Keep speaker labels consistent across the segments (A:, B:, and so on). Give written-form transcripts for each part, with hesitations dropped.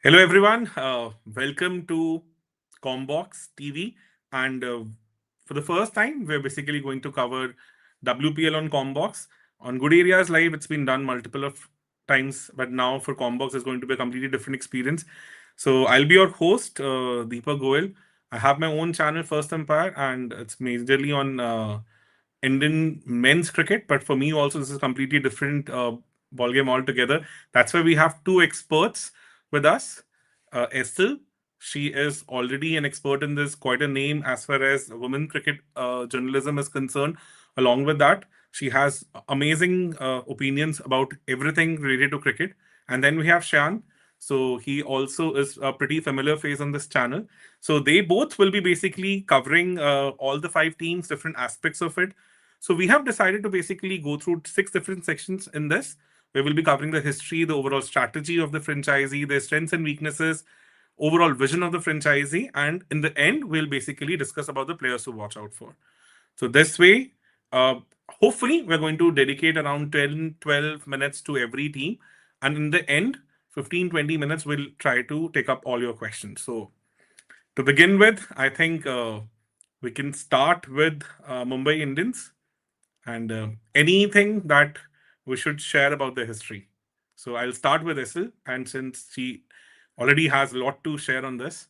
A: Hello, everyone. Welcome to Combox TV. And for the first time, we're basically going to cover WPL on Combox. On Good Areas Live, it's been done multiple of times, but now for Combox, it's going to be a completely different experience. So I'll be your host, Deepak Goel. I have my own channel, First Empire, and it's majorly on Indian men's cricket. But for me, also, this is a completely different ballgame altogether. That's why we have two experts with us. Estelle, she is already an expert in this, quite a name as far as women cricket journalism is concerned. Along with that, she has amazing opinions about everything related to cricket. And then we have Shan. So he also is a pretty familiar face on this channel. So they both will be basically covering all the five teams, different aspects of it. So we have decided to basically go through six different sections in this. We will be covering the history, the overall strategy of the franchisee, their strengths and weaknesses, overall vision of the franchisee, and in the end, we'll basically discuss about the players to watch out for. So this way, uh, hopefully, we're going to dedicate around 10, 12 minutes to every team. And in the end, 15, 20 minutes, we'll try to take up all your questions. So to begin with, I think we can start with Mumbai Indians and anything that we should share about the history. So I'll start with Isil, and since she already has a lot to share on this.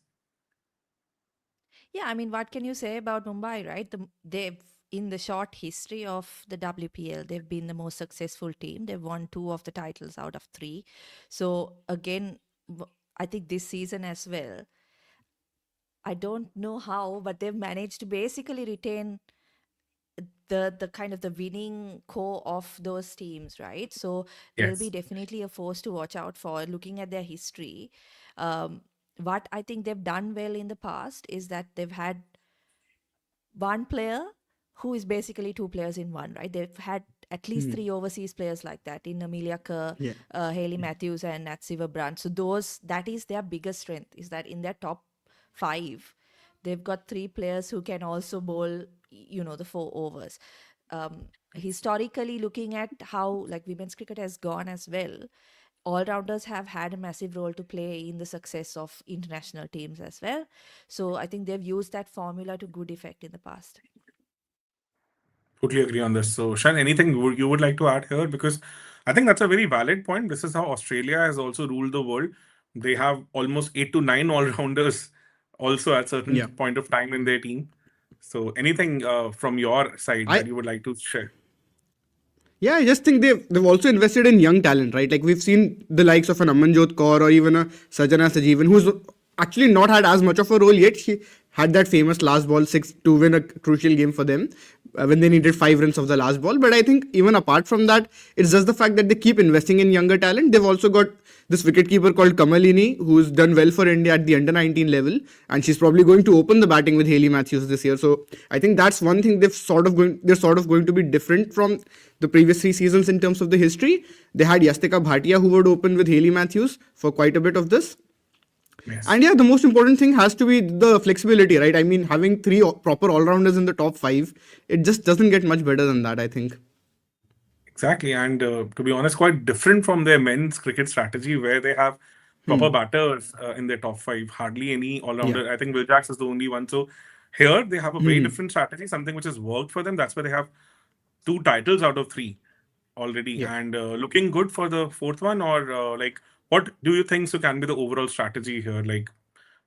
B: Yeah, I mean, what can you say about Mumbai, right? They've in the short history of the WPL, they've been the most successful team. They've won two of the titles out of three. So again, I think this season as well, I don't know how, but they've managed to basically retain the kind of the winning core of those teams, right? So they'll be
A: Yes.
B: definitely a force to watch out for. Looking at their history, um, what I think they've done well in the past is that they've had one player who is basically two players in one, right? They've had at least
C: Hmm.
B: three overseas players like that in Amelia Kerr,
C: Yeah.
B: Haley Matthews, and Natsiva Brandt. So that is their biggest strength, is that in their top five, they've got three players who can also bowl, the four overs. Historically, looking at how like women's cricket has gone as well, all rounders have had a massive role to play in the success of international teams as well. So I think they've used that formula to good effect in the past.
A: Totally agree on this. So, Shan, anything you would like to add here? Because I think that's a very valid point. This is how Australia has also ruled the world. They have almost eight to nine all rounders also at certain
C: Yeah.
A: point of time in their team. So, anything from your side that
C: I
A: you would like to share?
C: Yeah, I just think they've also invested in young talent, right? Like we've seen the likes of an Amanjot Kaur or even a Sajana Sajeevan, who's actually not had as much of a role yet. She had that famous last ball six to win a crucial game for them when they needed 5 runs of the last ball. But I think even apart from that, it's just the fact that they keep investing in younger talent. They've also got this wicketkeeper called Kamalini, who's done well for India at the under 19 level, and she's probably going to open the batting with Haley Matthews this year. So I think that's one thing they're sort of going to be different from the previous three seasons in terms of the history. They had Yastika Bhatia who would open with Haley Matthews for quite a bit of this.
A: Yes.
C: And yeah, the most important thing has to be the flexibility, right? I mean, having three proper all rounders in the top five, it just doesn't get much better than that, I think.
A: Exactly, and to be honest, quite different from their men's cricket strategy, where they have proper
C: Hmm.
A: batters in their top five. Hardly any
C: Yeah.
A: all-rounder. I think Will Jacks is the only one. So here they have a very
C: Hmm.
A: different strategy, something which has worked for them. That's why they have two titles out of three already,
C: Yeah.
A: and looking good for the fourth one. Or like, what do you think so can be the overall strategy here? Like,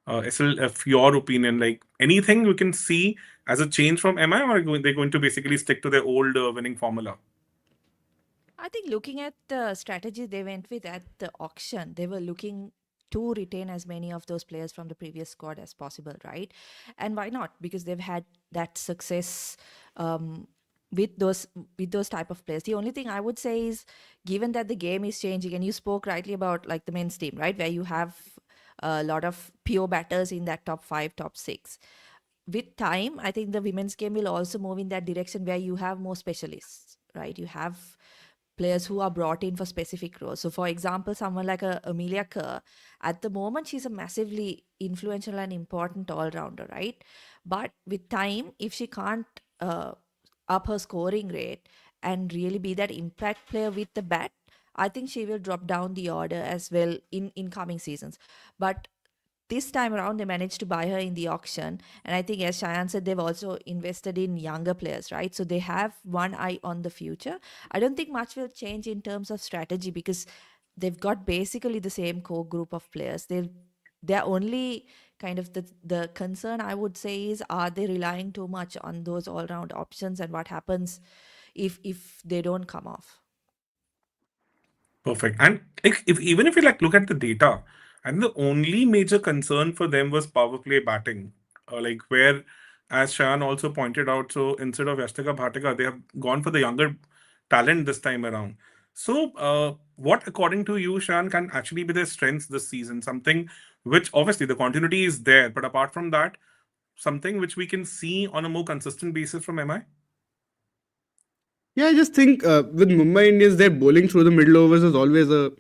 A: SL, if your opinion, like anything we can see as a change from MI, or are they going to basically stick to their old winning formula?
B: I think looking at the strategy they went with at the auction, they were looking to retain as many of those players from the previous squad as possible, right? And why not? Because they've had that success um, with those type of players. The only thing I would say is, given that the game is changing, and you spoke rightly about like the men's team, right, where you have a lot of pure batters in that top five, top six. With time, I think the women's game will also move in that direction where you have more specialists, right? You have players who are brought in for specific roles. So, for example, someone like Amelia Kerr, at the moment, she's a massively influential and important all rounder, right? But with time, if she can't up her scoring rate and really be that impact player with the bat, I think she will drop down the order as well in coming seasons. But this time around, they managed to buy her in the auction. And I think, as Shayan said, they've also invested in younger players, right? So they have one eye on the future. I don't think much will change in terms of strategy because they've got basically the same core group of players. They're only kind of the concern I would say is, are they relying too much on those all round options, and what happens if they don't come off?
A: Perfect. And if even if you like look at the data, and the only major concern for them was power play batting, like where, as Shayan also pointed out, so instead of Yastika Bhatika, they have gone for the younger talent this time around. So, what according to you, Shayan, can actually be their strengths this season? Something which obviously the continuity is there, but apart from that, something which we can see on a more consistent basis from MI.
C: Yeah, I just think with Mumbai Indians, their bowling through the middle overs is always a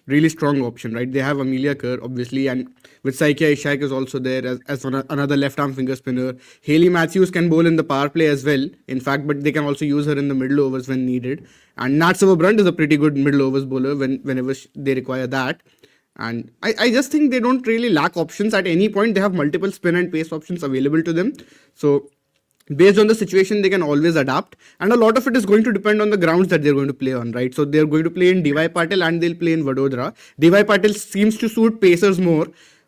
C: really strong option, right? They have Amelia Kerr, obviously, and with Saikia Ishak is also there as another left-arm finger spinner. Hayley Matthews can bowl in the power play as well, in fact, but they can also use her in the middle overs when needed. And Nat Brunt is a pretty good middle overs bowler whenever they require that. And I just think they don't really lack options at any point. They have multiple spin and pace options available to them. So based on the situation they can always adapt, and a lot of it is going to depend on the grounds that they're going to play on, right? So they're going to play in DY Patil and they'll play in Vadodara. DY Patil seems to suit pacers more,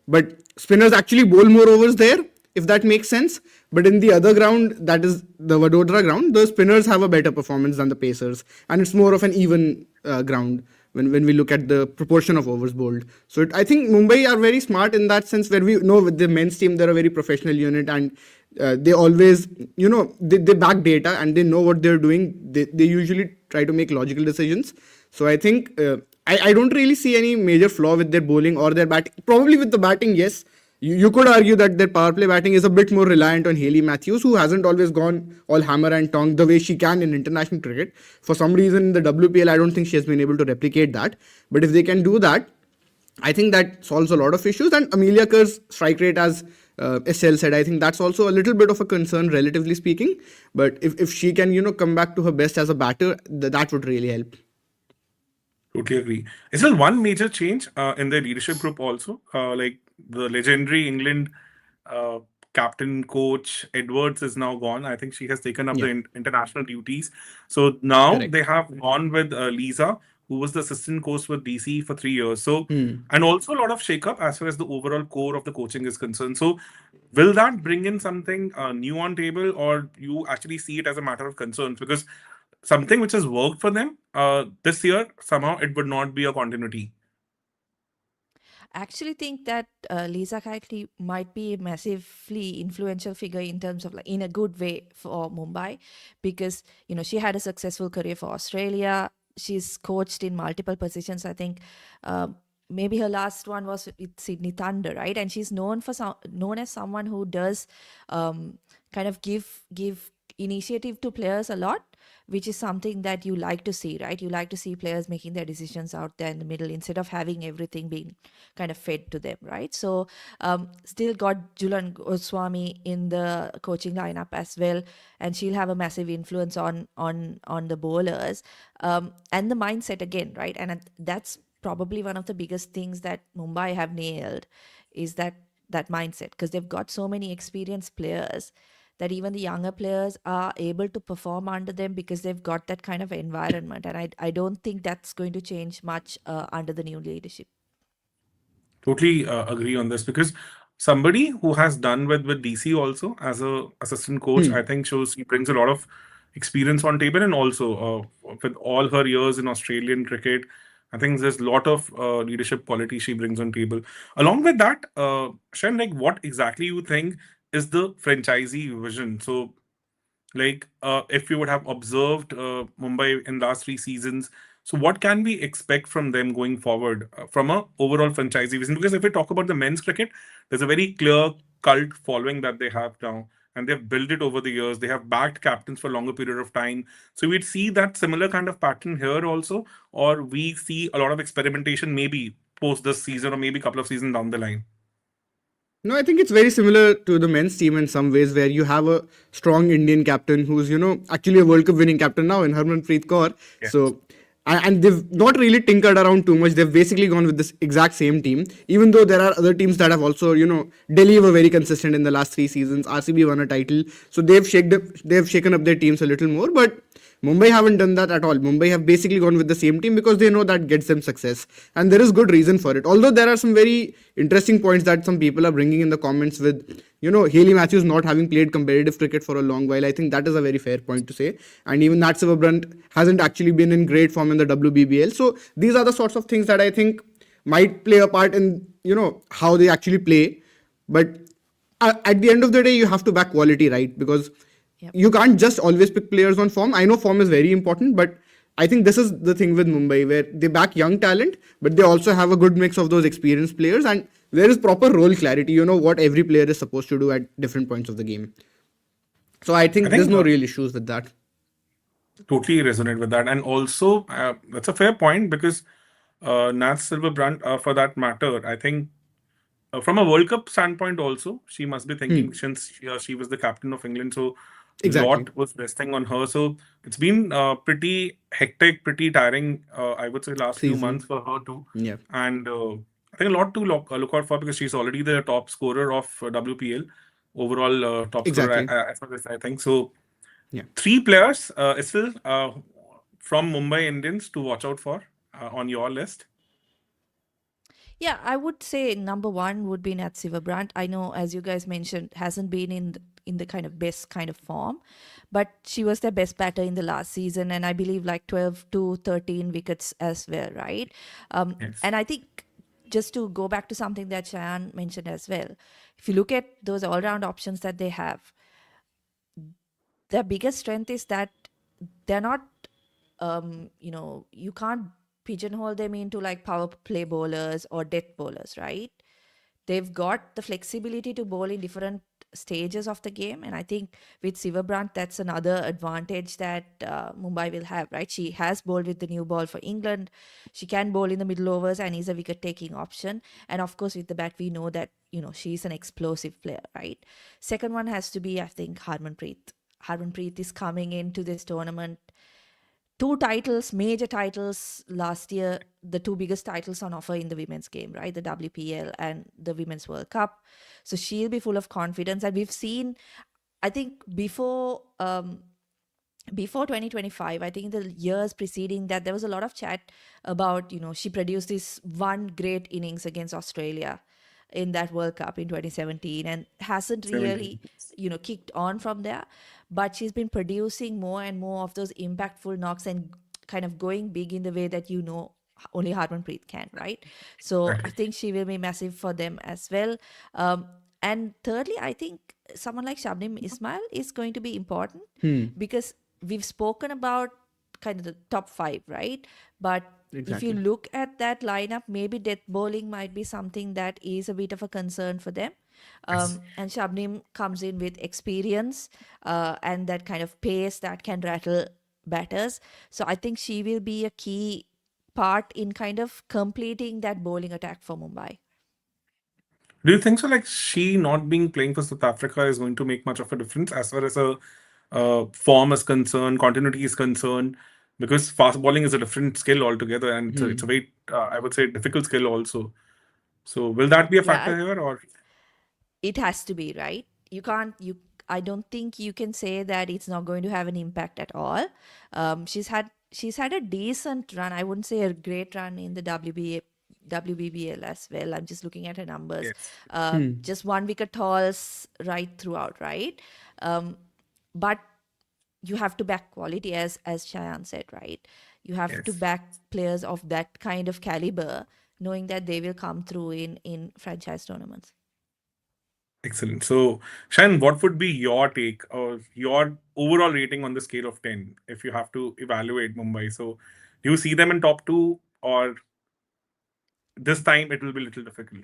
C: but spinners actually bowl more overs there, if that makes sense. But in the other ground, that is the Vadodara ground, the spinners have a better performance than the pacers, and it's more of an even ground when we look at the proportion of overs bowled. So I think Mumbai are very smart in that sense, where we know with the men's team they're a very professional unit, and they always, they back data and they know what they're doing. They usually try to make logical decisions. So I think I don't really see any major flaw with their bowling or their batting. Probably with the batting, yes. You could argue that their power play batting is a bit more reliant on Hayley Matthews, who hasn't always gone all hammer and tongue the way she can in international cricket. For some reason, in the WPL, I don't think she has been able to replicate that. But if they can do that, I think that solves a lot of issues. And Amelia Kerr's strike rate, as Estelle said, I think that's also a little bit of a concern, relatively speaking. But if she can, come back to her best as a batter, that would really help.
A: Totally agree. Is there one major change in the leadership group also? Like the legendary England uh, captain coach Edwards is now gone. I think she has taken up the
C: Yeah,
A: international duties. So now
C: correct.
A: they have gone with Lisa, who was the assistant coach with DC for 3 years. So,
C: Hmm.
A: and also a lot of shakeup as far as the overall core of the coaching is concerned. So, will that bring in something new on table, or you actually see it as a matter of concerns? Because something which has worked for them this year, somehow it would not be a continuity.
B: Actually think that Lisa Keightley might be a massively influential figure in terms of, like, in a good way for Mumbai, because she had a successful career for Australia. She's coached in multiple positions. I think maybe her last one was with Sydney Thunder, right? And she's known as someone who does kind of give initiative to players a lot, which is something that you like to see, right? You like to see players making their decisions out there in the middle instead of having everything being kind of fed to them, right? So still got Julan Goswami in the coaching lineup as well, and she'll have a massive influence on the bowlers, and the mindset again, right? And that's probably one of the biggest things that Mumbai have nailed, is that mindset, because they've got so many experienced players that even the younger players are able to perform under them because they've got that kind of environment. And I don't think that's going to change much under the new leadership.
A: Totally agree on this because somebody who has done with DC also as a assistant coach, I
C: Hmm.
A: think shows he brings a lot of experience on table, and also with all her years in Australian cricket, I think there's a lot of leadership quality she brings on table. Along with that, Shen, like what exactly you think is the franchisee vision? So like if we would have observed Mumbai in last 3 seasons, so what can we expect from them going forward from a overall franchisee vision? Because if we talk about the men's cricket, there's a very clear cult following that they have now, and they've built it over the years. They have backed captains for a longer period of time. So we'd see that similar kind of pattern here also, or we see a lot of experimentation maybe post this season or maybe a couple of seasons down the line.
C: No, I think it's very similar to the men's team in some ways, where you have a strong Indian captain who's, actually a World Cup winning captain now in Harmanpreet Kaur.
A: Yes.
C: So And they've not really tinkered around too much. They've basically gone with this exact same team, even though there are other teams that have also, Delhi were very consistent in the last 3 seasons. RCB won a title, so they've shaken up their teams a little more. But Mumbai haven't done that at all. Mumbai have basically gone with the same team because they know that gets them success, and there is good reason for it. Although there are some very interesting points that some people are bringing in the comments with, Haley Matthews not having played competitive cricket for a long while. I think that is a very fair point to say, and even Nat Silverbrunt hasn't actually been in great form in the WBBL. So these are the sorts of things that I think might play a part in how they actually play. But at the end of the day, you have to back quality, right? Because
B: Yep.
C: you can't just always pick players on form. I know form is very important, but I think this is the thing with Mumbai, where they back young talent, but they also have a good mix of those experienced players, and there is proper role clarity. You know what every player is supposed to do at different points of the game. So I
A: I
C: think there's
A: think
C: no real issues with that.
A: totally resonate with that. And also, that's a fair point because Nat Silverbrand, for that matter, I think from a World Cup standpoint, also, she must be thinking since she was the captain of England, so
C: Exactly.
A: lot was resting on her. So it's been pretty hectic, pretty tiring, I would say, last few
C: Season.
A: months for her too.
C: Yeah.
A: And I think a lot to look out for because she's already the top scorer of WPL, overall top scorer,
C: Exactly.
A: as far as I think. So
C: Yeah.
A: three players, still from Mumbai Indians to watch out for on your list.
B: Yeah, I would say number one would be Nat Silverbrand. I know, as you guys mentioned, hasn't been in the kind of best kind of form, but she was their best batter in the last season, and I believe like 12 to 13 wickets as well, right?
A: Yes.
B: And I think just to go back to something that Shayan mentioned as well, if you look at those all round options that they have, their biggest strength is that they're not you can't pigeonhole them into like power play bowlers or death bowlers, right? They've got the flexibility to bowl in different stages of the game, and I think with Silverbrand, that's another advantage that Mumbai will have, right? She has bowled with the new ball for England. She can bowl in the middle overs and is a wicket taking option, and of course with the bat we know that she's an explosive player, right? Second one has to be, I think, Harmanpreet is coming into this tournament. Two titles, major titles last year, the two biggest titles on offer in the women's game, right? The WPL and the Women's World Cup. So she'll be full of confidence. And we've seen, I think, before 2025, I think the years preceding that, there was a lot of chat about, she produced this one great innings against Australia in that World Cup in 2017 and hasn't
A: 17.
B: really, kicked on from there. But she's been producing more and more of those impactful knocks and kind of going big in the way that only Harmanpreet can, right? So I
A: Exactly.
B: think she will be massive for them as well. And thirdly, I think someone like Shabnim Ismail is going to be important because we've spoken about kind of the top five, right? But if you
C: Exactly.
B: look at that lineup, maybe death bowling might be something that is a bit of a concern for them.
A: Yes.
B: And Shabnim comes in with experience and that kind of pace that can rattle batters. So I think she will be a key part in kind of completing that bowling attack for Mumbai.
A: Do you think so? Like she not being playing for South Africa is going to make much of a difference as far as a form is concerned, continuity is concerned, because fast bowling is a different skill altogether, and it's a very, I would say, difficult skill also. So will that be a
B: Yeah,
A: factor here, or
B: it has to be, right? You can't you I don't think you can say that it's not going to have an impact at all. She's had a decent run. I wouldn't say a great run in the WBBL as well. I'm just looking at her numbers.
A: yes,
B: Just one wicket hauls right throughout, right? But you have to back quality, as Shayan said, right? You have to
A: yes,
B: back players of that kind of caliber, knowing that they will come through in franchise tournaments.
A: excellent. So Shan, what would be your take or your overall rating on the scale of 10 if you have to evaluate Mumbai? So do you see them in top two, or this time it will be a little difficult?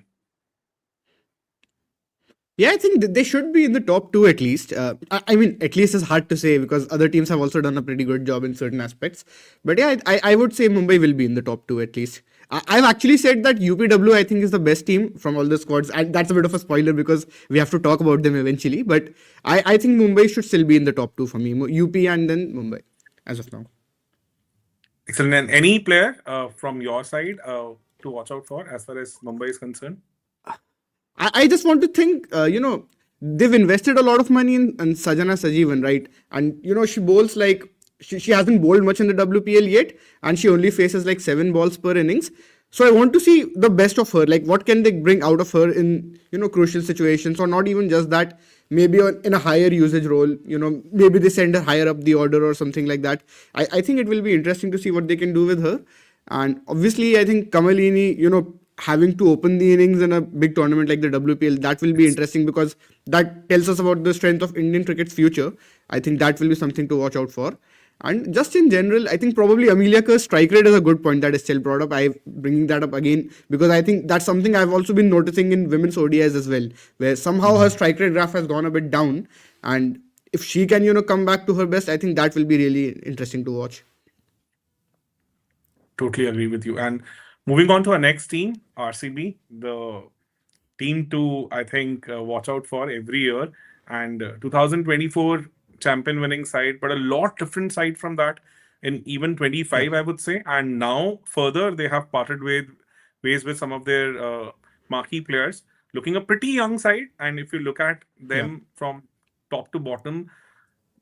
C: Yeah, I think they should be in the top two at least. I mean, at least is hard to say because other teams have also done a pretty good job in certain aspects. But yeah, I would say Mumbai will be in the top two at least. I've actually said that UPW I think is the best team from all the squads, and that's a bit of a spoiler because we have to talk about them eventually. But I think Mumbai should still be in the top two for me. UP and then Mumbai as of now.
A: Excellent. And any player from your side to watch out for as far as Mumbai is concerned?
C: I just want to think, they've invested a lot of money in Sajana Sajeevan, right? And, she bowls like, she hasn't bowled much in the WPL yet, and she only faces like 7 balls per innings. So I want to see the best of her. Like, what can they bring out of her in, crucial situations, or not even just that, maybe in a higher usage role, maybe they send her higher up the order or something like that. I think it will be interesting to see what they can do with her. And obviously, I think Kamalini, having to open the innings in a big tournament like the WPL, that will be interesting because that tells us about the strength of Indian cricket's future. I think that will be something to watch out for. And just in general, I think probably Amelia Kerr's strike rate is a good point that is still brought up. I'm bringing that up again because I think that's something I've also been noticing in women's ODIs as well, where somehow her strike rate graph has gone a bit down. And if she can, come back to her best, I think that will be really interesting to watch.
A: Totally agree with you. And moving on to our next team, RCB, the team to, I think, watch out for every year. And 2024 champion winning side, but a lot different side from that in even 25,
C: Yeah.
A: I would say. And now further, they have parted ways with some of their marquee players, looking a pretty young side. And if you look at
C: Yeah.
A: them from top to bottom,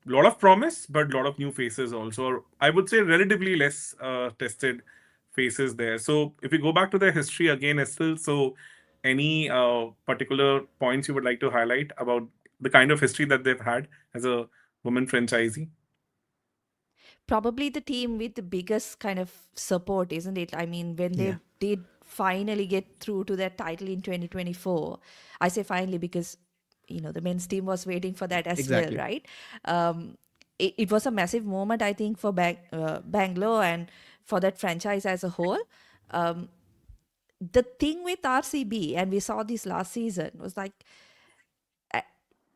A: a lot of promise, but a lot of new faces also. Or I would say relatively less tested faces there. So if we go back to their history again, Estelle, so any particular points you would like to highlight about the kind of history that they've had as a women franchisee?
B: Probably the team with the biggest kind of support, isn't it? I mean, when they
C: Yeah.
B: did finally get through to that title in 2024, I say finally because, the men's team was waiting for that as well,
C: Exactly.
B: right? It was a massive moment, I think, for Bangalore and for that franchise as a whole. Um, the thing with RCB, and we saw this last season, was like uh,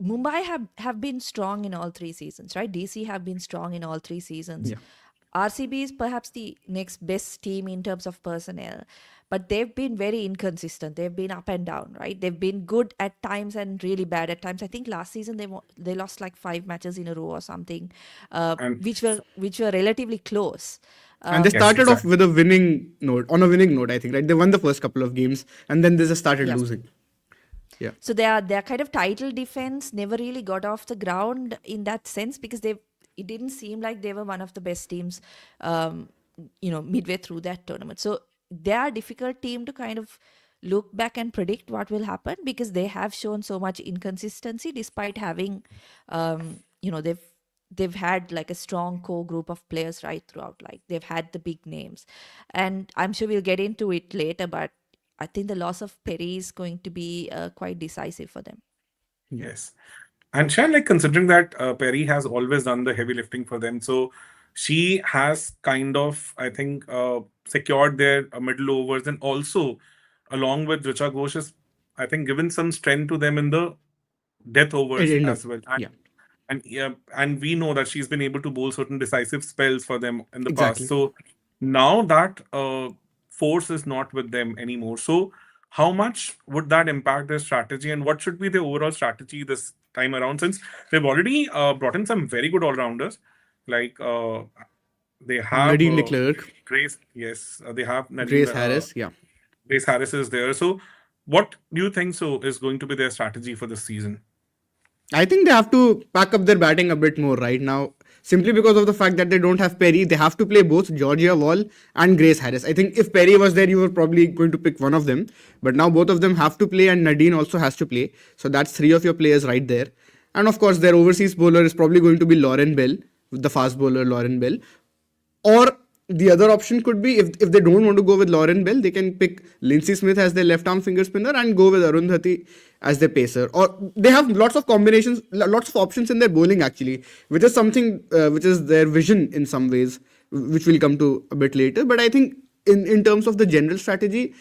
B: Mumbai have been strong in all 3 seasons, right? DC have been strong in all 3 seasons.
C: Yeah.
B: RCB is perhaps the next best team in terms of personnel, but they've been very inconsistent. They've been up and down, right? They've been good at times and really bad at times. I think last season they lost like 5 matches in a row or something,
A: And
B: which were relatively close.
C: And they
A: yes,
C: started off
A: exactly.
C: with on a winning note, I think, right? They won the first couple of games and then they just started
B: Yes.
C: losing. Yeah.
B: So their kind of title defense never really got off the ground in that sense because it didn't seem like they were one of the best teams, um, midway through that tournament. So they are a difficult team to kind of look back and predict what will happen because they have shown so much inconsistency despite having, they've had like a strong core group of players right throughout. Like they've had the big names, and I'm sure we'll get into it later, but I think the loss of Perry is going to be quite decisive for them.
C: Yeah.
A: Yes. And Shan, like considering that Perry has always done the heavy lifting for them, so she has kind of, I think, secured their middle overs and also, along with Richa Ghosh, has, I think, given some strength to them in the death
C: It
A: overs
C: ended up.
A: as well.
C: Yeah.
A: And yeah, and we know that she's been able to bowl certain decisive spells for them in the past.
C: Exactly.
A: So now that force is not with them anymore. So how much would that impact their strategy, and what should be the overall strategy this time around? Since they've already brought in some very good all rounders, like they have
C: Nadine de Klerk,
A: Grace. Yes, they have Nadine.
C: Grace Harris. Yeah.
A: Grace Harris is there. So what do you think so is going to be their strategy for this season?
C: I think they have to pack up their batting a bit more right now. Simply because of the fact that they don't have Perry, they have to play both Georgia Wall and Grace Harris. I think if Perry was there, you were probably going to pick one of them. But now both of them have to play, and Nadine also has to play. So that's 3 of your players right there. And of course, their overseas bowler is probably going to be Lauren Bell, the fast bowler Lauren Bell. Or the other option could be if they don't want to go with Lauren Bell, they can pick Lindsay Smith as their left arm finger spinner and go with Arundhati as their pacer. Or they have lots of combinations, lots of options in their bowling actually, which is something which is their vision in some ways, which we'll come to a bit later. But I think in terms of the general strategy,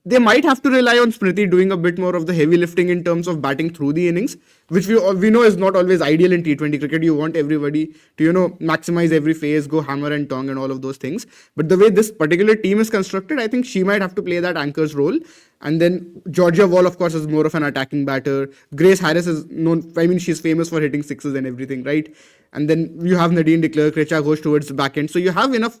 C: they might have to rely on Smriti doing a bit more of the heavy lifting in terms of batting through the innings, which we know is not always ideal in T20 cricket. You want everybody to maximize every phase, go hammer and tong, and all of those things. But the way this particular team is constructed, I think she might have to play that anchor's role. And then Georgia Wall, of course, is more of an attacking batter. Grace Harris is known. I mean, she's famous for hitting sixes and everything, right? And then you have Nadine de Klerk, Richa Ghosh towards the back end. So you have enough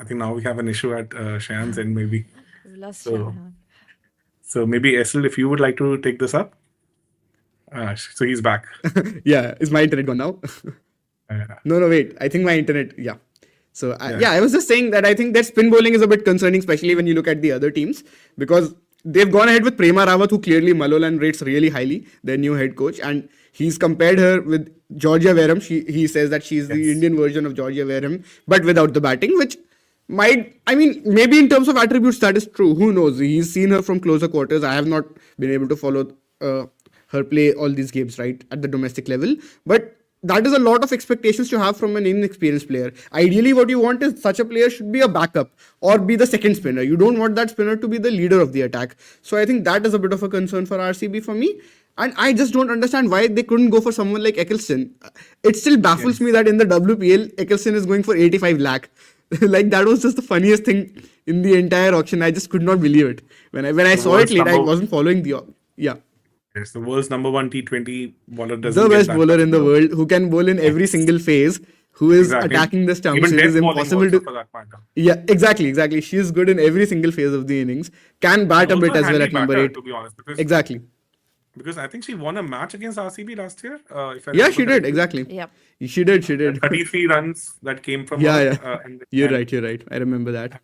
A: I think now we have an issue at Shayan's end, maybe.
B: We lost
A: So,
B: Shahan.
A: so maybe Esel, if you would like to take this up. So he's back.
C: Yeah, is my internet gone now? No, wait. I think my internet. Yeah. So
A: Yeah.
C: I was just saying that I think that spin bowling is a bit concerning, especially when you look at the other teams, because they've gone ahead with Prema Rawat, who clearly Malolan rates really highly, their new head coach, and he's compared her with Georgia Wareham. He says that she's the
A: Yes.
C: Indian version of Georgia Wareham, but without the batting, which might, I mean, maybe in terms of attributes that is true. Who knows? He's seen her from closer quarters. I have not been able to follow her play all these games, right, at the domestic level, but that is a lot of expectations to have from an inexperienced player. Ideally, what you want is such a player should be a backup or be the second spinner. You don't want that spinner to be the leader of the attack. So I think that is a bit of a concern for RCB for me. And I just don't understand why they couldn't go for someone like Eccleston. It still baffles me that in the WPL, Eccleston is going for 85 lakh. Like, that was just the funniest thing in the entire auction. I just could not believe it. When I saw it late, I wasn't following the... Yeah.
A: Yes, the world's number one T20 bowler doesn't
C: The
A: get
C: best
A: that
C: bowler
A: much.
C: in the world, who can bowl in every single phase, who is
A: Exactly.
C: attacking the stumps.
A: Even
C: It is
A: death bowling
C: impossible
A: also,
C: to...
A: for that matter.
C: Yeah, exactly. She is good in every single phase of the innings. Can bat a
A: Also
C: bit as well
A: handy
C: at number
A: batter,
C: 8.
A: to be honest,
C: Exactly.
A: because I think she won a match against RCB last year. If I
C: Yeah,
A: remember
C: she did.
A: correctly.
C: Exactly.
B: Yep.
C: She did.
A: 33 runs that came from
C: Yeah,
A: her.
C: yeah.
A: And
C: You're right. I remember that.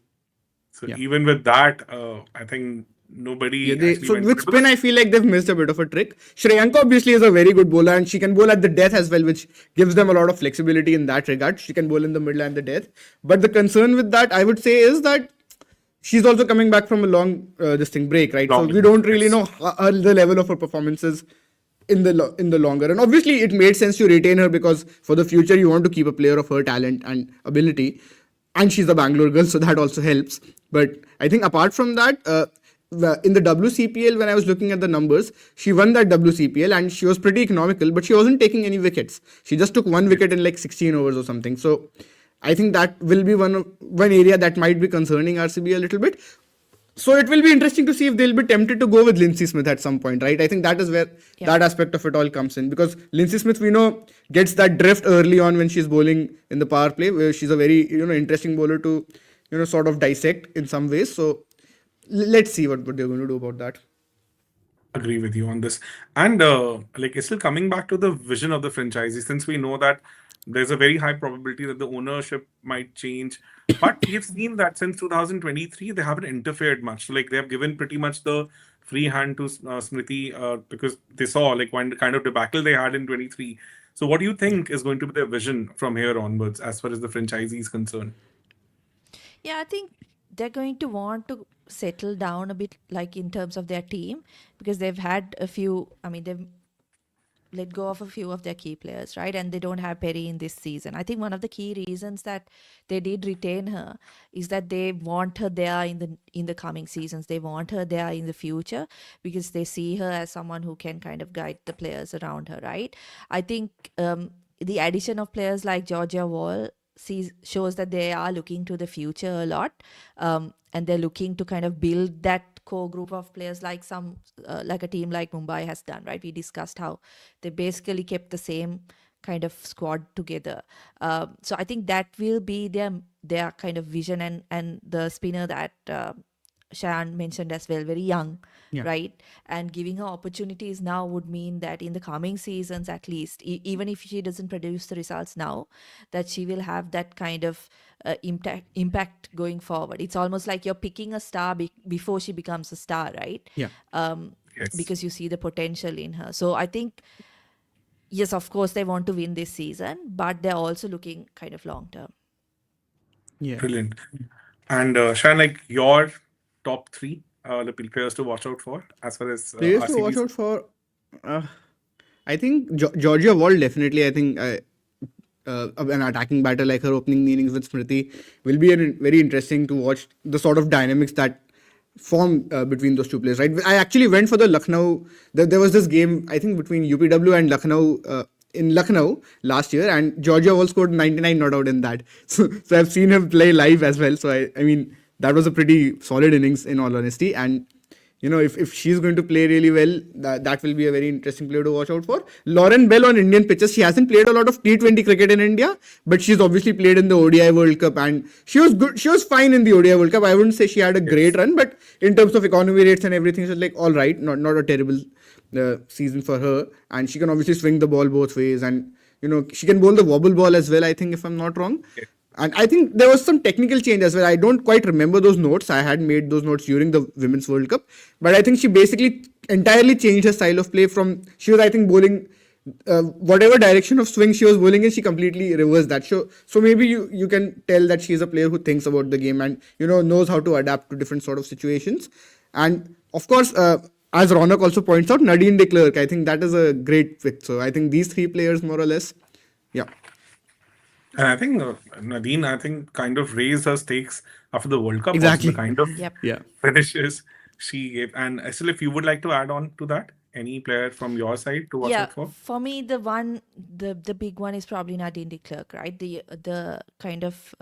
A: So
C: Yeah.
A: even with that, I think nobody
C: Yeah,
A: actually
C: so
A: went
C: with
A: for it.
C: spin, I feel like they've missed a bit of a trick. Shreyanka obviously is a very good bowler, and she can bowl at the death as well, which gives them a lot of flexibility in that regard. She can bowl in the middle and the death. But the concern with that, I would say, is that she's also coming back from a long break, right?
A: Long
C: So we don't really
A: yes.
C: know the level of her performances in the longer run. Obviously, it made sense to retain her because for the future you want to keep a player of her talent and ability, and she's a Bangalore girl, so that also helps. But I think apart from that, in the WCPL, when I was looking at the numbers, she won that WCPL and she was pretty economical, but she wasn't taking any wickets. She just took one wicket in like 16 overs or something. So I think that will be one area that might be concerning RCB a little bit. So it will be interesting to see if they'll be tempted to go with Lindsay Smith at some point, right? I think that is where that aspect of it all comes in, because Lindsay Smith, we know, gets that drift early on when she's bowling in the power play, where she's a very interesting bowler to sort of dissect in some ways. So let's see what they're going to do about that.
A: Agree with you on this. And like, it's still coming back to the vision of the franchisee, since we know that there's a very high probability that the ownership might change. But we've seen that since 2023, they haven't interfered much. So, like, they have given pretty much the free hand to Smriti because they saw like one kind of debacle they had in 23. So, what do you think is going to be their vision from here onwards as far as the franchisee is concerned?
B: Yeah, I think they're going to want to settle down a bit, like in terms of their team, because they've had a few. I mean, they've let go of a few of their key players, right? And they don't have Perry in this season. I think one of the key reasons that they did retain her is that they want her there in the coming seasons. They want her there in the future because they see her as someone who can kind of guide the players around her, right? I think the addition of players like Georgia Wall shows that they are looking to the future a lot, and they're looking to kind of build that core group of players like like a team like Mumbai has done, right? We discussed how they basically kept the same kind of squad together. So I think that will be their kind of vision, and the spinner that Shayan mentioned as well, very young, right? And giving her opportunities now would mean that in the coming seasons, at least, even if she doesn't produce the results now, that she will have that kind of impact going forward. It's almost like you're picking a star before she becomes a star, right?
C: Yeah.
A: Yes.
B: Because you see the potential in her. So I think, yes, of course, they want to win this season, but they're also looking kind of long term.
C: Yeah.
A: Brilliant. And Shan, like your top three the players to watch out for as far as
C: Players to watch
A: RCB's
C: out for. I think Georgia Wall definitely. I think an attacking batter like her opening the innings with Smriti will be very interesting to watch the sort of dynamics that form between those two players, right? I actually went for the Lucknow. There was this game, I think, between UPW and Lucknow in Lucknow last year, and Georgia Wall scored 99 not out in that. So I've seen him play live as well. So I mean, that was a pretty solid innings in all honesty. And if she's going to play really well, that will be a very interesting player to watch out for. Lauren Bell on Indian pitches. She hasn't played a lot of T20 cricket in India, but she's obviously played in the ODI World Cup, and she was good. She was fine in the ODI World Cup. I wouldn't say she had a great
A: Yes.
C: run, but in terms of economy rates and everything, she was like all right, not a terrible season for her. And she can obviously swing the ball both ways, and she can bowl the wobble ball as well, I think, if I'm not wrong.
A: Yes.
C: And I think there was some technical change as well. I don't quite remember those notes. I had made those notes during the Women's World Cup. But I think she basically entirely changed her style of play from, she was, I think, bowling whatever direction of swing she was bowling in, she completely reversed that. So maybe you can tell that she is a player who thinks about the game and, knows how to adapt to different sort of situations. And of course, as Ronak also points out, Nadine de Klerk, I think that is a great pick. So I think these three players, more or less, yeah.
A: And I think Nadine, I think, kind of raised her stakes after the World Cup. Also,
C: Exactly.
A: the kind of
B: Yep.
C: Yeah.
A: finishes she gave. And still, if you would like to add on to that, any player from your side to watch
B: Yeah,
A: out for?
B: for me, the big one is probably Nadine de Klerk, right? The kind of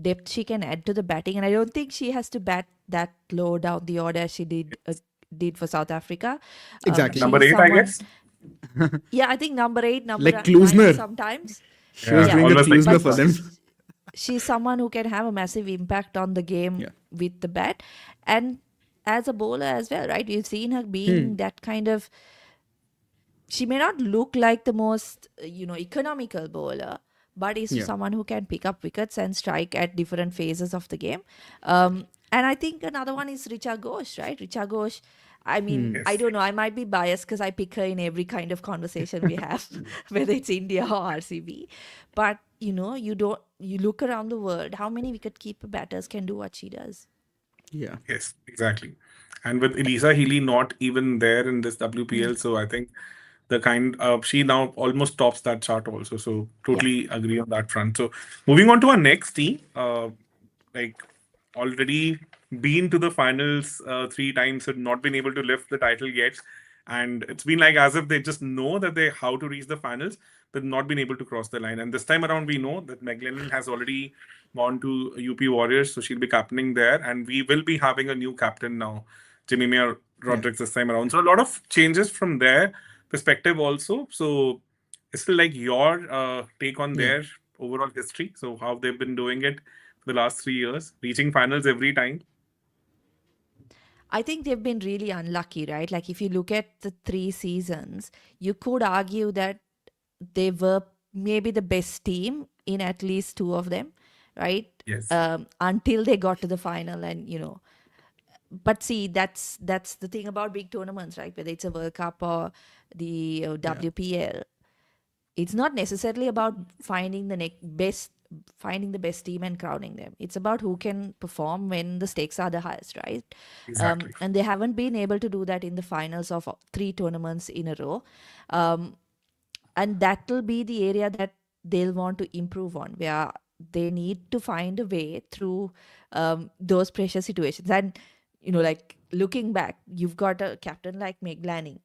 B: depth she can add to the batting, and I don't think she has to bat that low down the order as she did for South Africa.
C: Exactly.
A: Number
B: She's
A: 8, I
B: someone.
A: guess.
B: Yeah, I think number 8, number
C: Like
B: 9
C: Klusner.
B: sometimes.
C: She was
A: Yeah,
C: doing a
A: almost like
C: Klusner for them.
B: She's someone who can have a massive impact on the game
C: Yeah.
B: with the bat, and as a bowler as well, right? You've seen her being that kind of. She may not look like the most, economical bowler, but is
C: Yeah.
B: someone who can pick up wickets and strike at different phases of the game. And I think another one is Richa Ghosh, right? Richa Ghosh. I mean, I
A: Yes.
B: don't know. I might be biased because I pick her in every kind of conversation we have, whether it's India or RCB. But you look around the world, how many wicket-keeper batters can do what she does?
C: Yeah.
A: Yes, exactly. And with Elisa Healy not even there in this WPL, so I think she now almost tops that chart also. So
B: Yeah.
A: totally agree on that front. So moving on to our next team, like already been to the finals 3 times and not been able to lift the title yet. And it's been like as if they just know that they how to reach the finals, but not been able to cross the line. And this time around, we know that Meg Lennon has already gone to UP Warriors, so she'll be captaining there, and we will be having a new captain now, Jemimia
C: Yeah.
A: Rodriguez this time around. So a lot of changes from their perspective also. So it's still like your take on
C: Yeah.
A: their overall history. So how they've been doing it for the last 3 years, reaching finals every time.
B: I think they've been really unlucky, right? Like if you look at the 3 seasons, you could argue that they were maybe the best team in at least 2 of them, right?
A: Yes.
B: Until they got to the final, and but see, that's the thing about big tournaments, right? Whether it's a World Cup or the WPL, it's not necessarily about finding the best team and crowning them. It's about who can perform when the stakes are the highest, right?
A: Exactly.
B: And they haven't been able to do that in the finals of 3 tournaments in a row. And that will be the area that they'll want to improve on, where they need to find a way through those pressure situations. And, like looking back, you've got a captain like Meg Lanning,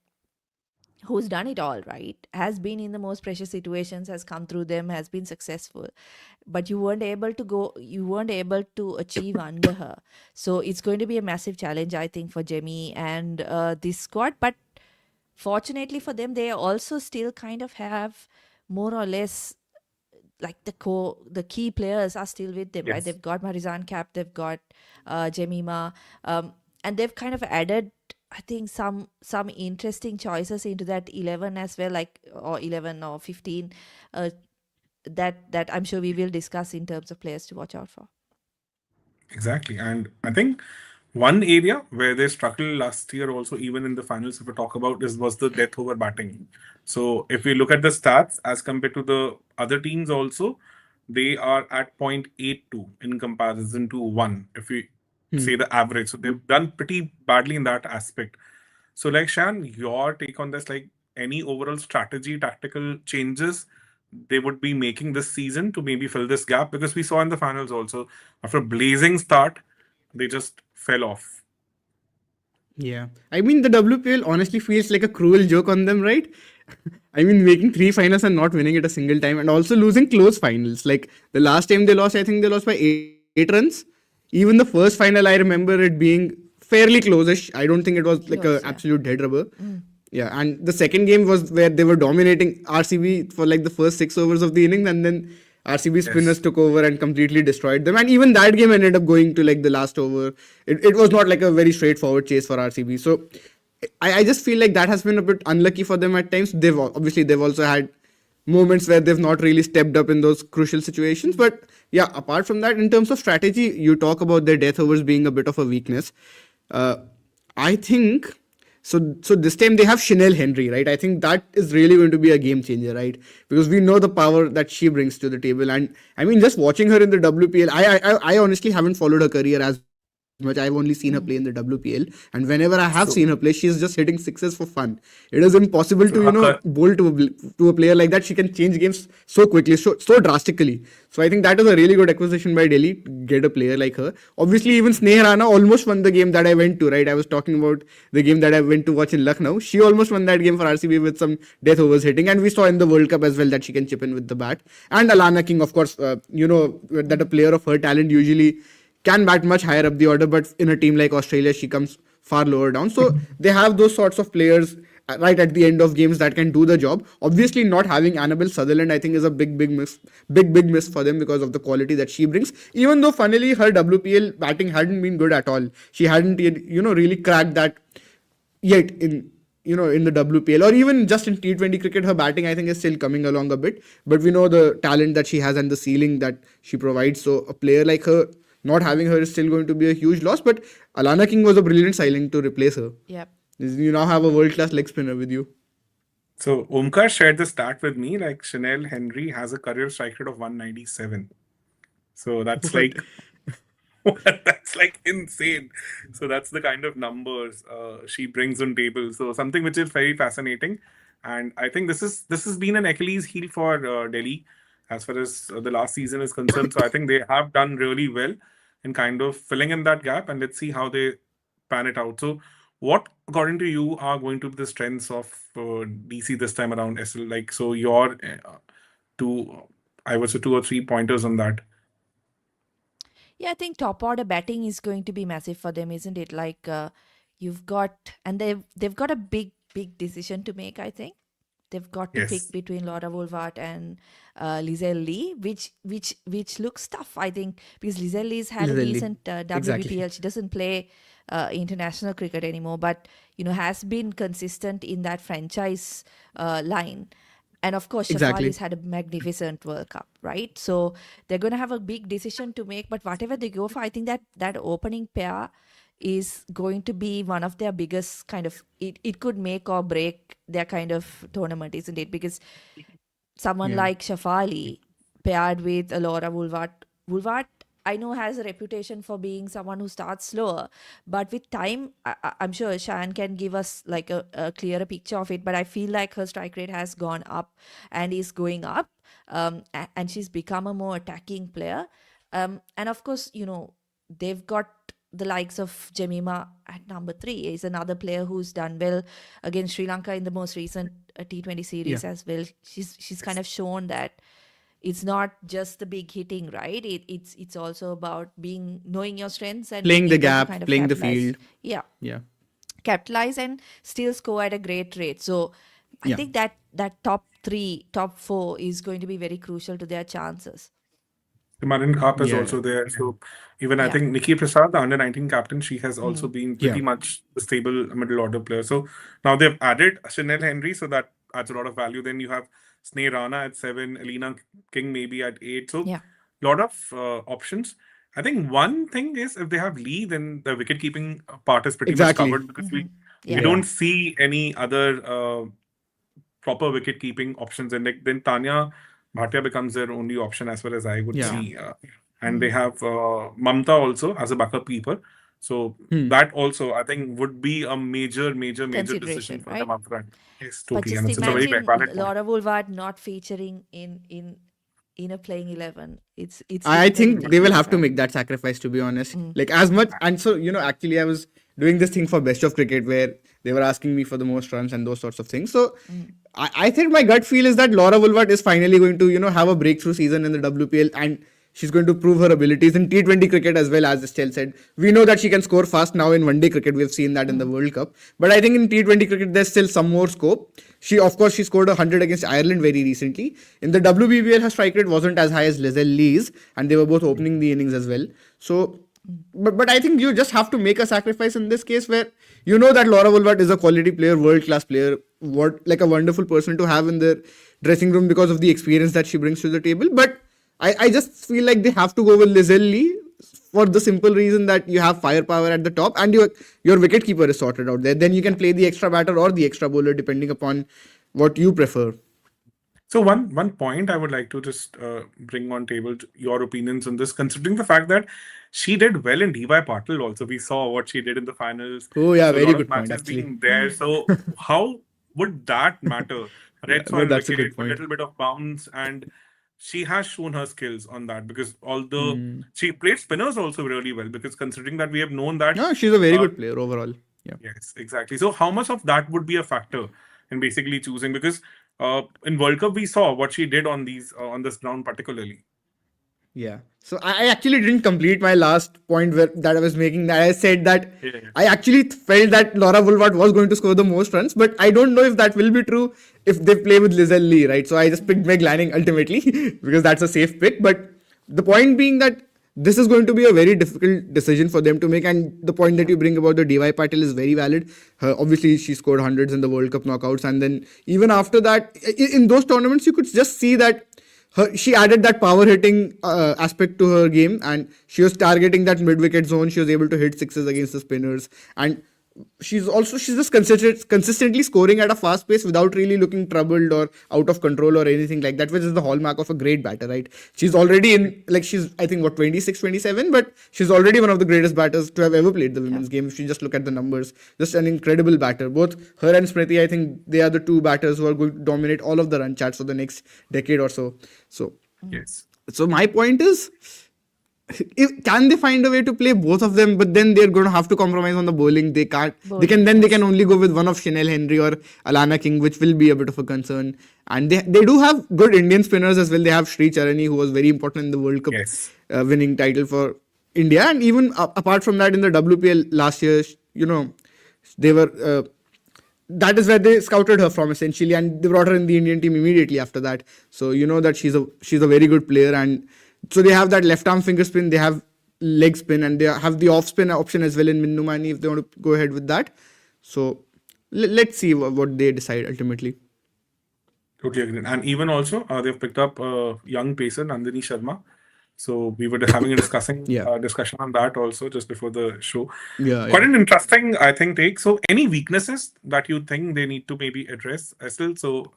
B: who's done it all, right? Has been in the most pressure situations, has come through them, has been successful. But you weren't able to achieve under her. So it's going to be a massive challenge, I think, for Jemmy and this squad. But fortunately for them, they also still kind of have more or less like the key players are still with them, right?
A: Yes.
B: They've got Marizan Cap, they've got Jemima, and they've kind of added, I think, some interesting choices into that 11 as well, like or 11 or 15, that I'm sure we will discuss in terms of players to watch out for.
A: Exactly. And I think one area where they struggled last year also, even in the finals, if we talk about this, was the death over batting. So if we look at the stats as compared to the other teams also, they are at 0.82 in comparison to 1, if we say the average. So they've done pretty badly in that aspect. So like Shan, your take on this, like any overall strategy, tactical changes they would be making this season to maybe fill this gap? Because we saw in the finals also, after a blazing start, they just fell off.
C: Yeah. I mean, the WPL honestly feels like a cruel joke on them, right? I mean, making 3 finals and not winning it a single time, and also losing close finals. Like the last time they lost, I think they lost by 8 runs. Even the first final, I remember it being fairly close-ish. I don't think it was like a
B: Close, yeah.
C: absolute dead rubber. Yeah, and the second game was where they were dominating RCB for like the first 6 overs of the inning, and then RCB spinners
A: Yes.
C: took over and completely destroyed them. And even that game ended up going to like the last over. It was not like a very straightforward chase for RCB. So I just feel like that has been a bit unlucky for them at times. They've also had moments where they've not really stepped up in those crucial situations. But yeah, apart from that, in terms of strategy, you talk about their death overs being a bit of a weakness. Uh, I think so. So this time they have Chanel Henry, right? I think that is really going to be a game changer, right? Because we know the power that she brings to the table, and I mean, just watching her in the WPL, I honestly haven't followed her career as much. I've only seen her play in the WPL, and whenever I have seen her play, she is
A: So,
C: just hitting sixes for fun. It is impossible to
A: so her,
C: bowl to a player like that. She can change games so quickly, so drastically. So I think that is a really good acquisition by Delhi to get a player like her. Obviously, even Sneha Rana almost won the game that I went to. Right, I was talking about the game that I went to watch in Lucknow. She almost won that game for RCB with some death overs hitting, and we saw in the World Cup as well that she can chip in with the bat. And Alana King, of course, that a player of her talent usually can bat much higher up the order, but in a team like Australia, she comes far lower down. So they have those sorts of players right at the end of games that can do the job. Obviously, not having Annabelle Sutherland, I think, is a big miss, big miss for them because of the quality that she brings. Even though, funnily, her WPL batting hadn't been good at all. She hadn't, really cracked that yet in the WPL or even just in T20 cricket. Her batting, I think, is still coming along a bit, but we know the talent that she has and the ceiling that she provides. So a player like her, not having her is still going to be a huge loss. But Alana King was a brilliant signing to replace her.
B: Yep.
C: You now have a world-class leg spinner with you.
A: so Omkar shared the stat with me. Like Chanel Henry has a career strike rate of 197. So that's
C: What?
A: like that's like insane. So that's the kind of numbers she brings on table. So something which is very fascinating, and I think this has been an Achilles heel for Delhi as far as the last season is concerned. So I think they have done really well in kind of filling in that gap, and let's see how they pan it out. So what, according to you, are going to be the strengths of DC this time around? SL, like so, your two, I would say 2 or 3 pointers on that.
B: Yeah, I think top order batting is going to be massive for them, isn't it? Like you've got, and they've got a big decision to make. I think they've got to pick
A: Yes.
B: between Laura Woolwart and Lizelle Lee, which looks tough. I think because Lizelle Lee's had a
C: Literally.
B: decent
C: Exactly.
B: WPPL. She doesn't play international cricket anymore, but has been consistent in that franchise line. And of course,
C: Exactly.
B: Shafali's had a magnificent World Cup, right? So they're going to have a big decision to make. But whatever they go for, I think that opening pair is going to be one of their biggest kind of. It could make or break their kind of tournament, isn't it? Because someone
C: Yeah.
B: like Shafali paired with Laura Woolwart. Woolwart, I know, has a reputation for being someone who starts slower, but with time, I'm sure Shan can give us like a clearer picture of it. But I feel like her strike rate has gone up and is going up, and she's become a more attacking player. And of course, they've got the likes of Jemima at number 3 is another player who's done well against Sri Lanka in the most recent T20
C: Yeah.
B: series as well. She's kind of shown that it's not just the big hitting, right? It's also about knowing your strengths and
C: Playing
B: being
C: the
B: able to
C: gap,
B: kind of
C: playing the
B: capitalize.
C: field.
B: Yeah,
C: Yeah.
B: capitalize and still score at a great rate. So I
C: Yeah.
B: think that top 3, top 4 is going to be very crucial to their chances.
A: Marin Karp is
C: Yeah.
A: also there. So even I
B: Yeah.
A: think Nikki Prasad, the under 19 captain, she has also been
C: Yeah.
A: pretty much the stable middle order player. So now they've added Chanel Henry, so that adds a lot of value. Then you have Sneh Rana at 7, Alina King maybe at 8. So
B: Yeah.
A: lot of options. I think one thing is if they have Lee, then the wicket keeping part is pretty much
C: Exactly.
A: covered because we
B: Yeah.
A: don't see any other proper wicket keeping options. And like, then Tanya Bhatia becomes their only option as far as I would
C: Yeah.
B: Yeah.
A: see. And they have Mamta also as a backup keeper. So
C: Hmm.
A: that also I think would be a major decision
B: Consideration,
A: for them
B: right?
A: up front. Yes,
B: But
A: totally.
B: just
A: And it's a very
B: imagine
A: valid point.
B: Laura Woolward not featuring in a playing 11. It's
C: I
B: really very
C: think they will
B: ridiculous,
C: have to
B: right?
C: make that sacrifice, to be honest. Like as much, and so actually, I was doing this thing for Best of Cricket where they were asking me for the most runs and those sorts of things. So I think my gut feel is that Laura Woolward is finally going to have a breakthrough season in the WPL, and she's going to prove her abilities in T20 cricket as well. As Estelle said, we know that she can score fast now in one day cricket. We've seen that in the World Cup, but I think in T20 cricket there's still some more scope. Of course, she scored 100 against Ireland very recently. In the WPL, her strike rate wasn't as high as Lizelle Lee's, and they were both opening the innings as well. So, but I think you just have to make a sacrifice in this case where you know that Laura Woolward is a quality player, world class player, like a wonderful person to have in their dressing room because of the experience that she brings to the table. But I just feel like they have to go with Lizelle Lee for the simple reason that you have firepower at the top and your wicket keeper is sorted out there. Then you can play the extra batter or the extra bowler depending upon what you prefer.
A: So one point I would like to just bring on table your opinions on this, considering the fact that she did well in DY Patil also. We saw what she did in the finals.
C: Oh yeah,
A: So a
C: very
A: lot of
C: good point
A: matches
C: actually.
A: being there. So how would that matter?
C: Yeah,
A: Red
C: no,
A: soil
C: that's a
A: wicket,
C: good
A: a
C: point.
A: little bit of bounce, and she has shown her skills on that because although she played spinners also really well, because considering that we have known that
C: No, she's a very
A: uh,
C: good player overall. Yeah.
A: yes, exactly. So how much of that would be a factor in basically choosing? Because in World Cup we saw what she did on these on this ground particularly.
C: Yeah. So I actually didn't complete my last point that I was making. That I said that
A: Yeah, yeah.
C: I actually felt that Laura Woolward was going to score the most runs, but I don't know if that will be true if they play with Lizelle Lee, right? So I just picked Meg Lanning ultimately because that's a safe pick. But the point being that this is going to be a very difficult decision for them to make. And the point that
B: Yeah.
C: you bring about the DY Patil is very valid. Obviously, she scored hundreds in the World Cup knockouts. And then even after that, in those tournaments, you could just see that she added that power hitting aspect to her game, and she was targeting that mid wicket zone. She was able to hit sixes against the spinners, and she's just consistently scoring at a fast pace without really looking troubled or out of control or anything like that, which is the hallmark of a great batter, right? She's already in, like, she's I think what, 26, 27, but she's already one of the greatest batters to have ever played the
B: Yeah.
C: women's game. If you just look at the numbers, just an incredible batter. Both her and Smriti, I think they are the two batters who are going to dominate all of the run charts for the next decade or so. So
A: Yes.
C: so my point is, can they find a way to play both of them? But then they're going to have to compromise on the bowling. They can't.
B: Bowling,
C: They
B: yes.
C: can only go with one of Chanel Henry or Alana King, which will be a bit of a concern. And they do have good Indian spinners as well. They have Sri Charani, who was very important in the World Cup
A: Yes.
C: winning title for India. And even apart from that, in the WPL last year, they were. That is where they scouted her from essentially, and they brought her in the Indian team immediately after that. So you know that she's a very good player, and so they have that left arm finger spin, they have leg spin, and they have the off spin option as well in Minnu Mani if they want to go ahead with that. So let's see what they decide ultimately.
A: Totally agree. And even also, they've picked up a young pacer, Nandini Sharma. So we were having a
C: Yeah.
A: discussion on that also just before the show.
C: Yeah,
A: Quite
C: yeah.
A: an interesting, I think, take. So any weaknesses that you think they need to maybe address, Estel? So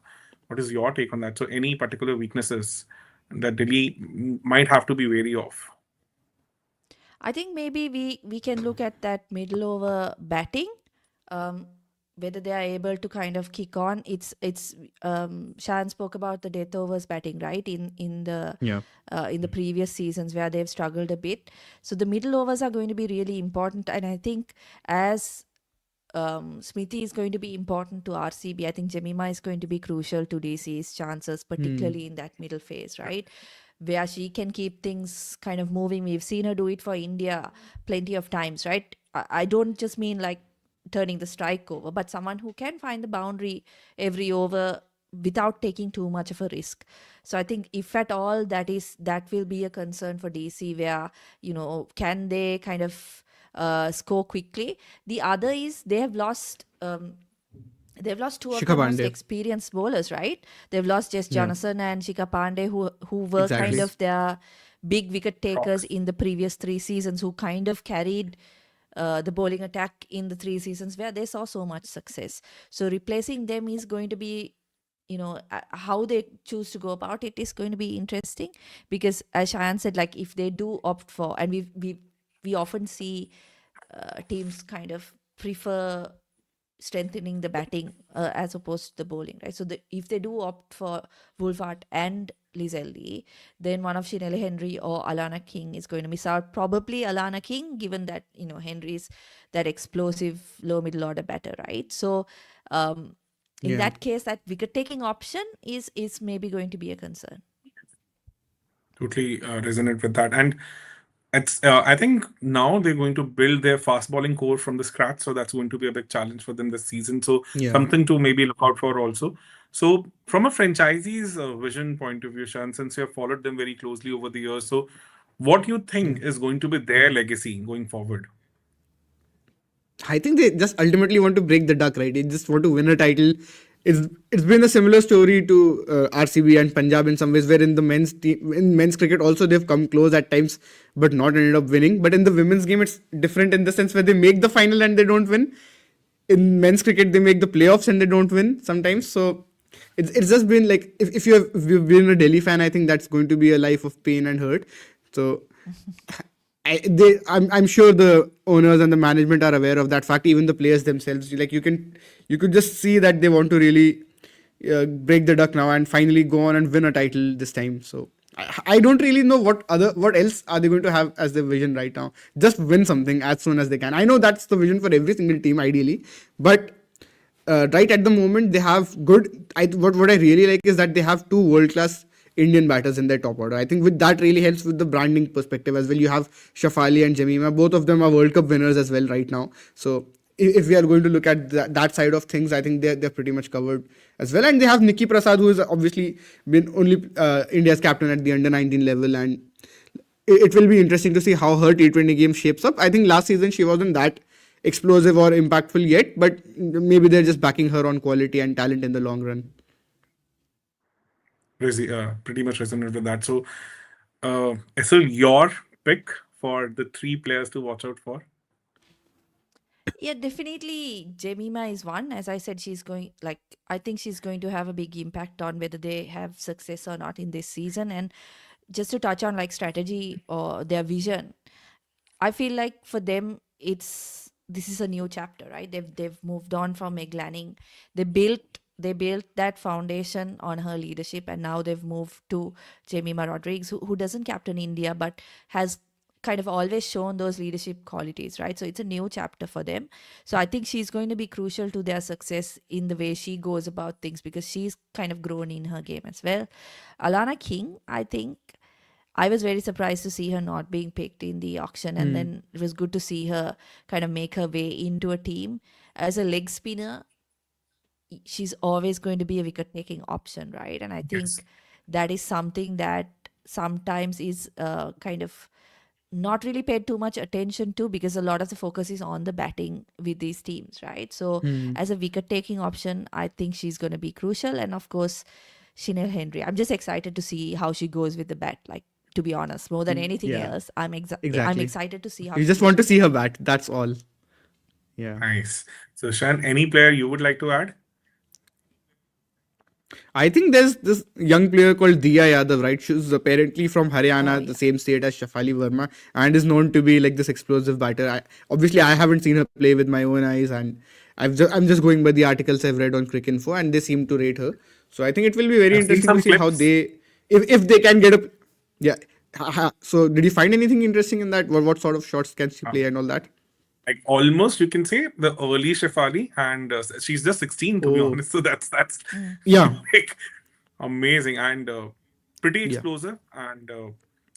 A: what is your take on that? So any particular weaknesses that Delhi might have to be wary of?
B: I think maybe we can look at that middle over batting, um, whether they are able to kind of kick on. It's Shan spoke about the death overs batting, right,
C: Yeah.
B: in the previous seasons where they've struggled a bit. So the middle overs are going to be really important, and I think as Smithy is going to be important to RCB. I think Jemima is going to be crucial to DC's chances, particularly in that middle phase, right? Where she can keep things kind of moving. We've seen her do it for India plenty of times, right? I don't just mean like turning the strike over, but someone who can find the boundary every over without taking too much of a risk. So I think if at all that will be a concern for DC, where can they kind of score quickly. The other is they have lost. They've lost two of
C: Shikha
B: the most
C: Pandey.
B: experienced bowlers, right? They've lost Jess
C: Yeah.
B: Jonathan and Shikha Pandey, who were kind
C: Exactly.
B: of their big wicket takers
A: Shocks.
B: in the previous 3 seasons, who kind of carried the bowling attack in the 3 seasons where they saw so much success. So replacing them is going to be, how they choose to go about it is going to be interesting, because as Shayan said, like if they do opt for, and we often see teams kind of prefer strengthening the batting as opposed to the bowling, right? So if they do opt for Wolfart and Lizelle Lee, then one of Shinelle Henry or Alana King is going to miss out. Probably Alana King, given that Henry's that explosive low middle order batter, right? So in
C: Yeah.
B: that case, that wicket taking option is maybe going to be a concern.
A: Totally resonate with that. And it's I think now they're going to build their fast bowling core from the scratch, so that's going to be a big challenge for them this season. So
C: Yeah.
A: something to maybe look out for also. So from a franchisee's vision point of view, Shan, since you have followed them very closely over the years, so what do you think
C: Yeah.
A: is going to be their legacy going forward?
C: I think they just ultimately want to break the duck, right? They just want to win a title. It's been a similar story to RCB and Punjab in some ways, where in the men's team, in men's cricket also they've come close at times, but not ended up winning. But in the women's game, it's different in the sense where they make the final and they don't win. In men's cricket, they make the playoffs and they don't win sometimes. So it's just been like if you've been a Delhi fan, I think that's going to be a life of pain and hurt. So I'm sure the owners and the management are aware of that fact. Even the players themselves, like you could just see that they want to really break the duck now and finally go on and win a title this time. So I don't really know what else are they going to have as their vision right now. Just win something as soon as they can. I know that's the vision for every single team ideally, but right at the moment they have good. What I really like is that they have two world class Indian batters in their top order. I think with that really helps with the branding perspective as well. You have Shafali and Jamima. Both of them are World Cup winners as well right now. So if we are going to look at that side of things, I think they're pretty much covered as well. And they have Nikki Prasad, who has obviously been only India's captain at the under 19 level, and it will be interesting to see how her T20 game shapes up. I think last season she wasn't that explosive or impactful yet, but maybe they're just backing her on quality and talent in the long run.
A: Pretty much resonate with that. So, so your pick for the three players to watch out for?
B: Yeah, definitely. Jemima is one. As I said, I think she's going to have a big impact on whether they have success or not in this season. And just to touch on like strategy or their vision, I feel like for them, this is a new chapter, right? They've moved on from Meg Lanning. They built that foundation on her leadership, and now they've moved to Jemima Rodriguez, who doesn't captain India but has kind of always shown those leadership qualities, right? So it's a new chapter for them. So I think she's going to be crucial to their success in the way she goes about things because she's kind of grown in her game as well. Alana King, I think I was very surprised to see her not being picked in the auction, and then it was good to see her kind of make her way into a team. As a leg spinner, she's always going to be a wicket taking option, right? And I
A: Yes.
B: think that is something that sometimes is kind of not really paid too much attention to because a lot of the focus is on the batting with these teams, right? So as a wicket taking option, I think she's going to be crucial. And of course, Chanel Henry. I'm just excited to see how she goes with the bat. Like, to be honest, more than anything
C: Yeah,
B: else, I'm
C: exactly.
B: excited to see how
C: You
B: she
C: just want to
B: goes.
C: see her bat. That's all. Yeah.
A: Nice. So, Shan, any player you would like to add?
C: I think there's this young player called Diya Yadav, right? She's apparently from
B: Oh
C: Haryana, the
B: yeah.
C: same state as Shafali Verma, and is known to be like this explosive batter. Obviously, I haven't seen her play with my own eyes, and I'm just going by the articles I've read on Cricinfo, and they seem to rate her. So I think it will be very
A: I've seen
C: interesting to
A: some
C: see how
A: clips.
C: they, if they can get a, yeah. So did you find anything interesting in that? What sort of shots can she play and all that?
A: Like almost you can say the early Shefali, and she's just 16 to be
C: Oh,
A: honest. So that's
B: Mm.
C: yeah,
A: like amazing and pretty
C: yeah.
A: explosive and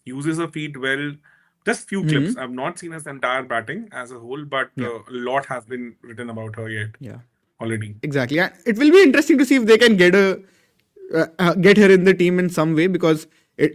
A: uses her feet well. Just few clips.
C: Hmm.
A: I've not seen her entire batting as a whole, but
C: Yeah,
A: a lot has been written about her yet
C: yeah.
A: already.
C: Exactly. It will be interesting to see if they can get her in the team in some way because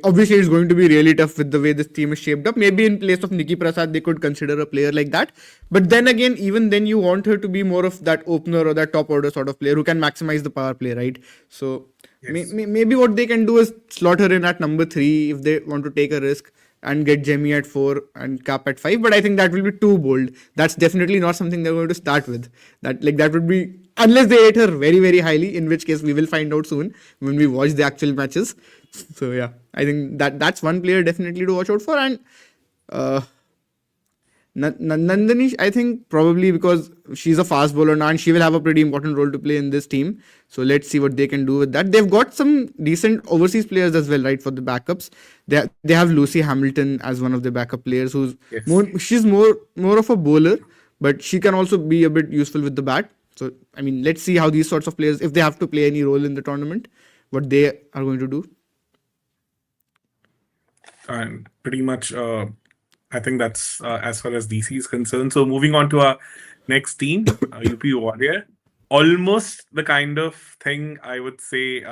C: obviously it's going to be really tough with the way this team is shaped up. Maybe in place of Nikki Prasad, they could consider a player like that. But then again, even then, you want her to be more of that opener or that top order sort of player who can maximize the power play, right? So
A: Yes.
C: maybe what they can do is slot her in at number three if they want to take a risk and get Jemmy at four and Cap at five. But I think that will be too bold. That's definitely not something they're going to start with. That would be unless they rate her very very highly, in which case we will find out soon when we watch the actual matches. So yeah, I think that's one player definitely to watch out for. And uh, Nandini, I think probably because she's a fast bowler now and she will have a pretty important role to play in this team. So let's see what they can do with that. They've got some decent overseas players as well, right, for the backups. They have Lucy Hamilton as one of the backup players who's
A: Yes.
C: she's more of a bowler, but she can also be a bit useful with the bat. So I mean, let's see how these sorts of players, if they have to play any role in the tournament, what they are going to do.
A: And pretty much, I think that's as far as DC is concerned. So moving on to our next team, UP Warrior. Almost the kind of thing I would say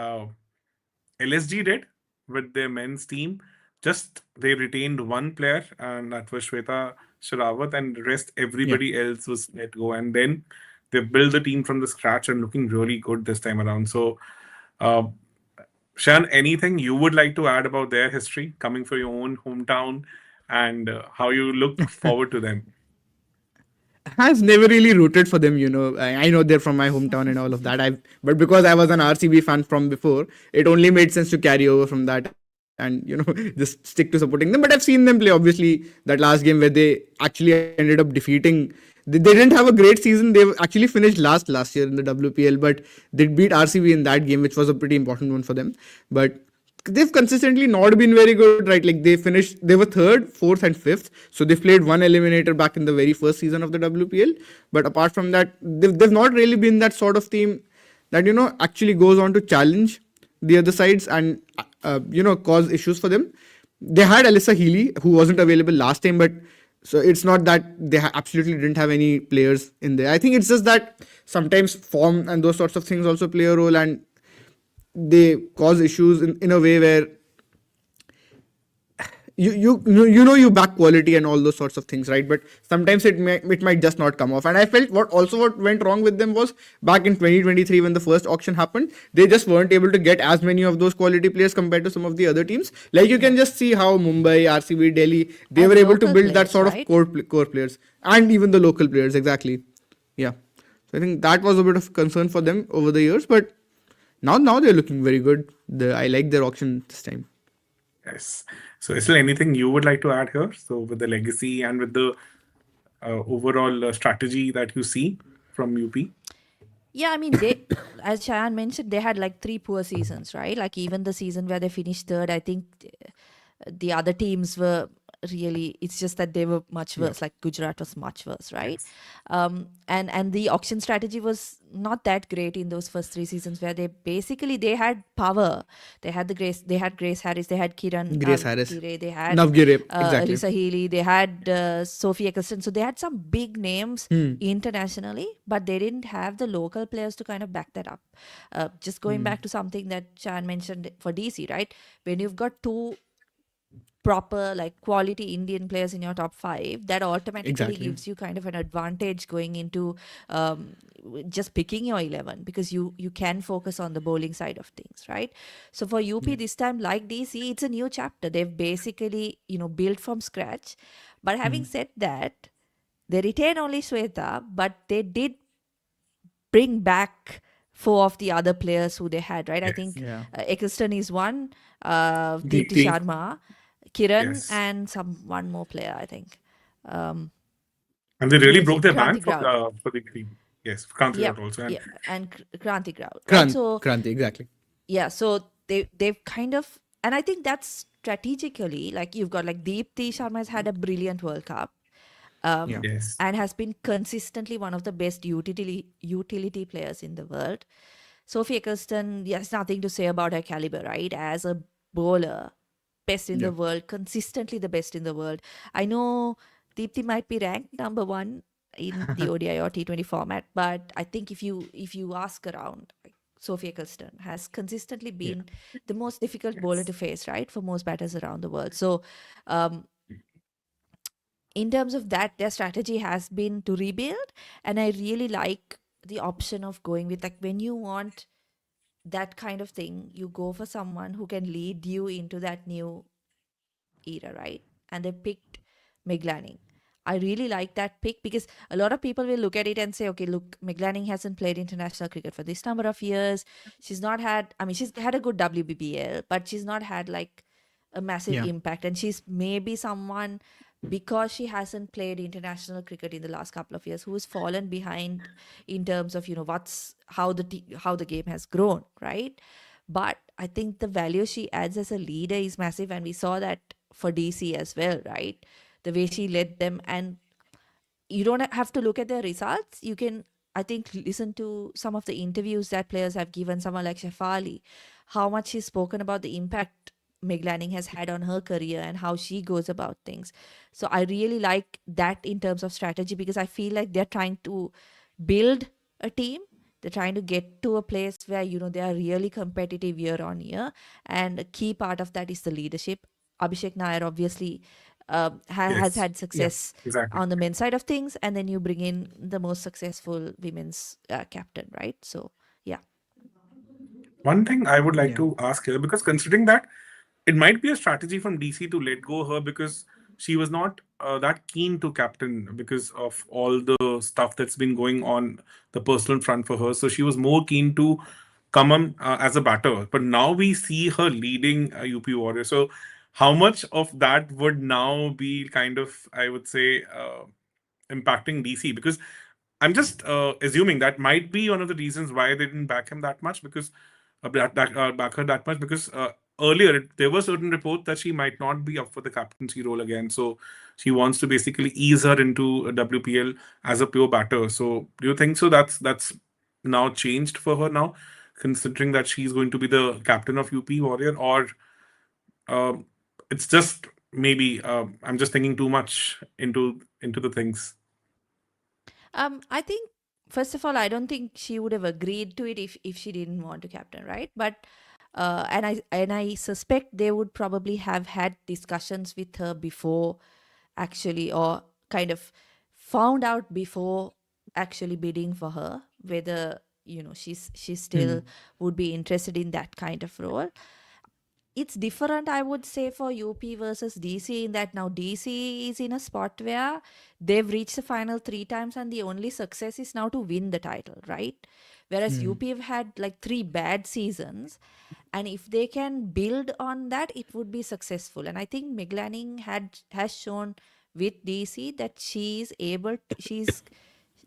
A: LSG did with their men's team. Just they retained one player, and that was Shweta Sharawat, and the rest
C: Yeah.
A: everybody else was let go. And then they built the team from the scratch and looking really good this time around. So, uh, Shan, anything you would like to add about their history coming from your own hometown and how you look forward to them?
C: Has never really rooted for them, you know. I know they're from my hometown and all of that. But because I was an RCB fan from before, it only made sense to carry over from that and just stick to supporting them. But I've seen them play. Obviously, that last game where they actually ended up defeating. They didn't have a great season. They actually finished last year in the WPL, but they beat RCB in that game, which was a pretty important one for them. But they've consistently not been very good, right? Like they were third, fourth, and fifth. So they've played one eliminator back in the very first season of the WPL. But apart from that, they've not really been that sort of team that, actually goes on to challenge the other sides and, cause issues for them. They had Alyssa Healy, who wasn't available last time, but so it's not that they absolutely didn't have any players in there. I think it's just that sometimes form and those sorts of things also play a role, and they cause issues in a way where you back quality and all those sorts of things, right? But sometimes it might just not come off. And I felt what went wrong with them was back in 2023 when the first auction happened, they just weren't able to get as many of those quality players compared to some of the other teams. Like you can just see how Mumbai, RCB, Delhi, they
B: And
C: were able to
B: local
C: build that
B: players,
C: sort of
B: right?
C: core players, and even the local players, exactly. Yeah. So I think that was a bit of concern for them over the years, but now they're looking very good. I like their auction this time.
A: Yes. So, is there anything you would like to add here? So, with the legacy and with the overall strategy that you see from UP?
B: Yeah, I mean, they, as Shayan mentioned, they had like three poor seasons, right? Like even the season where they finished third, I think the other teams were really, it's just that they were much
C: Yeah.
B: worse. Like Gujarat was much worse, right?
A: Yes.
B: And the auction strategy was not that great in those first three seasons, where they had power. They had Grace Harris, they had Kiran
C: Grace Harris.
B: Navgire, they had
C: Navgire, exactly.
B: Alyssa Healy, they had Sophie Eccleston. So they had some big names
C: Hmm.
B: internationally, but they didn't have the local players to kind of back that up. Just going back to something that Chan mentioned for DC, right? When you've got two proper like quality Indian players in your top five, that automatically
C: Exactly.
B: gives you kind of an advantage going into just picking your 11, because you can focus on the bowling side of things, right? So for UP this time, like DC, it's a new chapter. They've basically built from scratch. But having said that, they retain only Sweta, but they did bring back four of the other players who they had, right? I
A: Yes.
B: think
C: Yeah.
B: Eccleston is one, Deepti
A: Deepti.
B: Sharma, Kiran,
A: Yes.
B: and one more player, I think. Um,
A: And they
B: who
A: really
B: is
A: broke
B: it?
A: their
B: Kranti
A: bank
B: Grout.
A: for the team. Yes, Kranti
B: Yep.
A: out also. And
B: Yeah, and Kranti Grout, right? So
C: Kranti, exactly.
B: yeah, so they've kind of, and I think that's strategically, like you've got like Deepti Sharma has had a brilliant World Cup,
C: Yeah.
A: yes.
B: and has been consistently one of the best utility players in the world. Sophie Eccleston, there's nothing to say about her caliber, right? As a bowler, best in
C: Yeah.
B: the world, consistently the best in the world. I know Deepthi might be ranked number one in the ODI or T20 format, but I think if you ask around, like, Sophie Eccleston has consistently
C: Yeah.
B: been the most difficult bowler
A: Yes.
B: to face, right, for most batters around the world. So, um, in terms of that, their strategy has been to rebuild, and I really like the option of going with, like, when you want that kind of thing, you go for someone who can lead you into that new era, right? And they picked Meg Lanning. I really like that pick, because a lot of people will look at it and say, okay, look, Meg Lanning hasn't played international cricket for this number of years. She's not had, I mean, she's had a good WBBL, but she's not had like a massive
C: Yeah.
B: impact. And she's maybe someone, because she hasn't played international cricket in the last couple of years, who has fallen behind in terms of, how the game has grown, right? But I think the value she adds as a leader is massive, and we saw that for DC as well, right? The way she led them, and you don't have to look at their results. You can, I think, listen to some of the interviews that players have given, someone like Shefali, how much she's spoken about the impact Meg Lanning has had on her career and how she goes about things. So I really like that in terms of strategy, because I feel like they're trying to build a team. They're trying to get to a place where, they are really competitive year on year. And a key part of that is the leadership. Abhishek Nair obviously has
A: Yes,
B: had success
A: exactly.
B: on the men's side of things, and then you bring in the most successful women's captain, right? So, yeah.
A: One thing I would like
C: Yeah.
A: to ask here, because considering that it might be a strategy from DC to let go her because she was not that keen to captain because of all the stuff that's been going on the personal front for her. So she was more keen to come on as a batter. But now we see her leading UP Warrior. So how much of that would now be kind of, I would say, impacting DC? Because I'm just assuming that might be one of the reasons why they didn't back him that much because back her that much because earlier there were certain reports that she might not be up for the captaincy role again. So she wants to basically ease her into a WPL as a pure batter. So do you think so? That's now changed for her now, considering that she's going to be the captain of UP Warrior, or uh, it's just maybe I'm just thinking too much into the things.
B: I think first of all, I don't think she would have agreed to it if she didn't want to captain, right? But and I suspect they would probably have had discussions with her before, actually, or kind of found out before actually bidding for her whether she
C: Hmm.
B: still would be interested in that kind of role. It's different, I would say, for UP versus DC, in that now DC is in a spot where they've reached the final 3 times and the only success is now to win the title, right? Whereas
C: Hmm.
B: UP have had like 3 bad seasons, and if they can build on that, it would be successful. And I think Meg Lanning has shown with DC that she's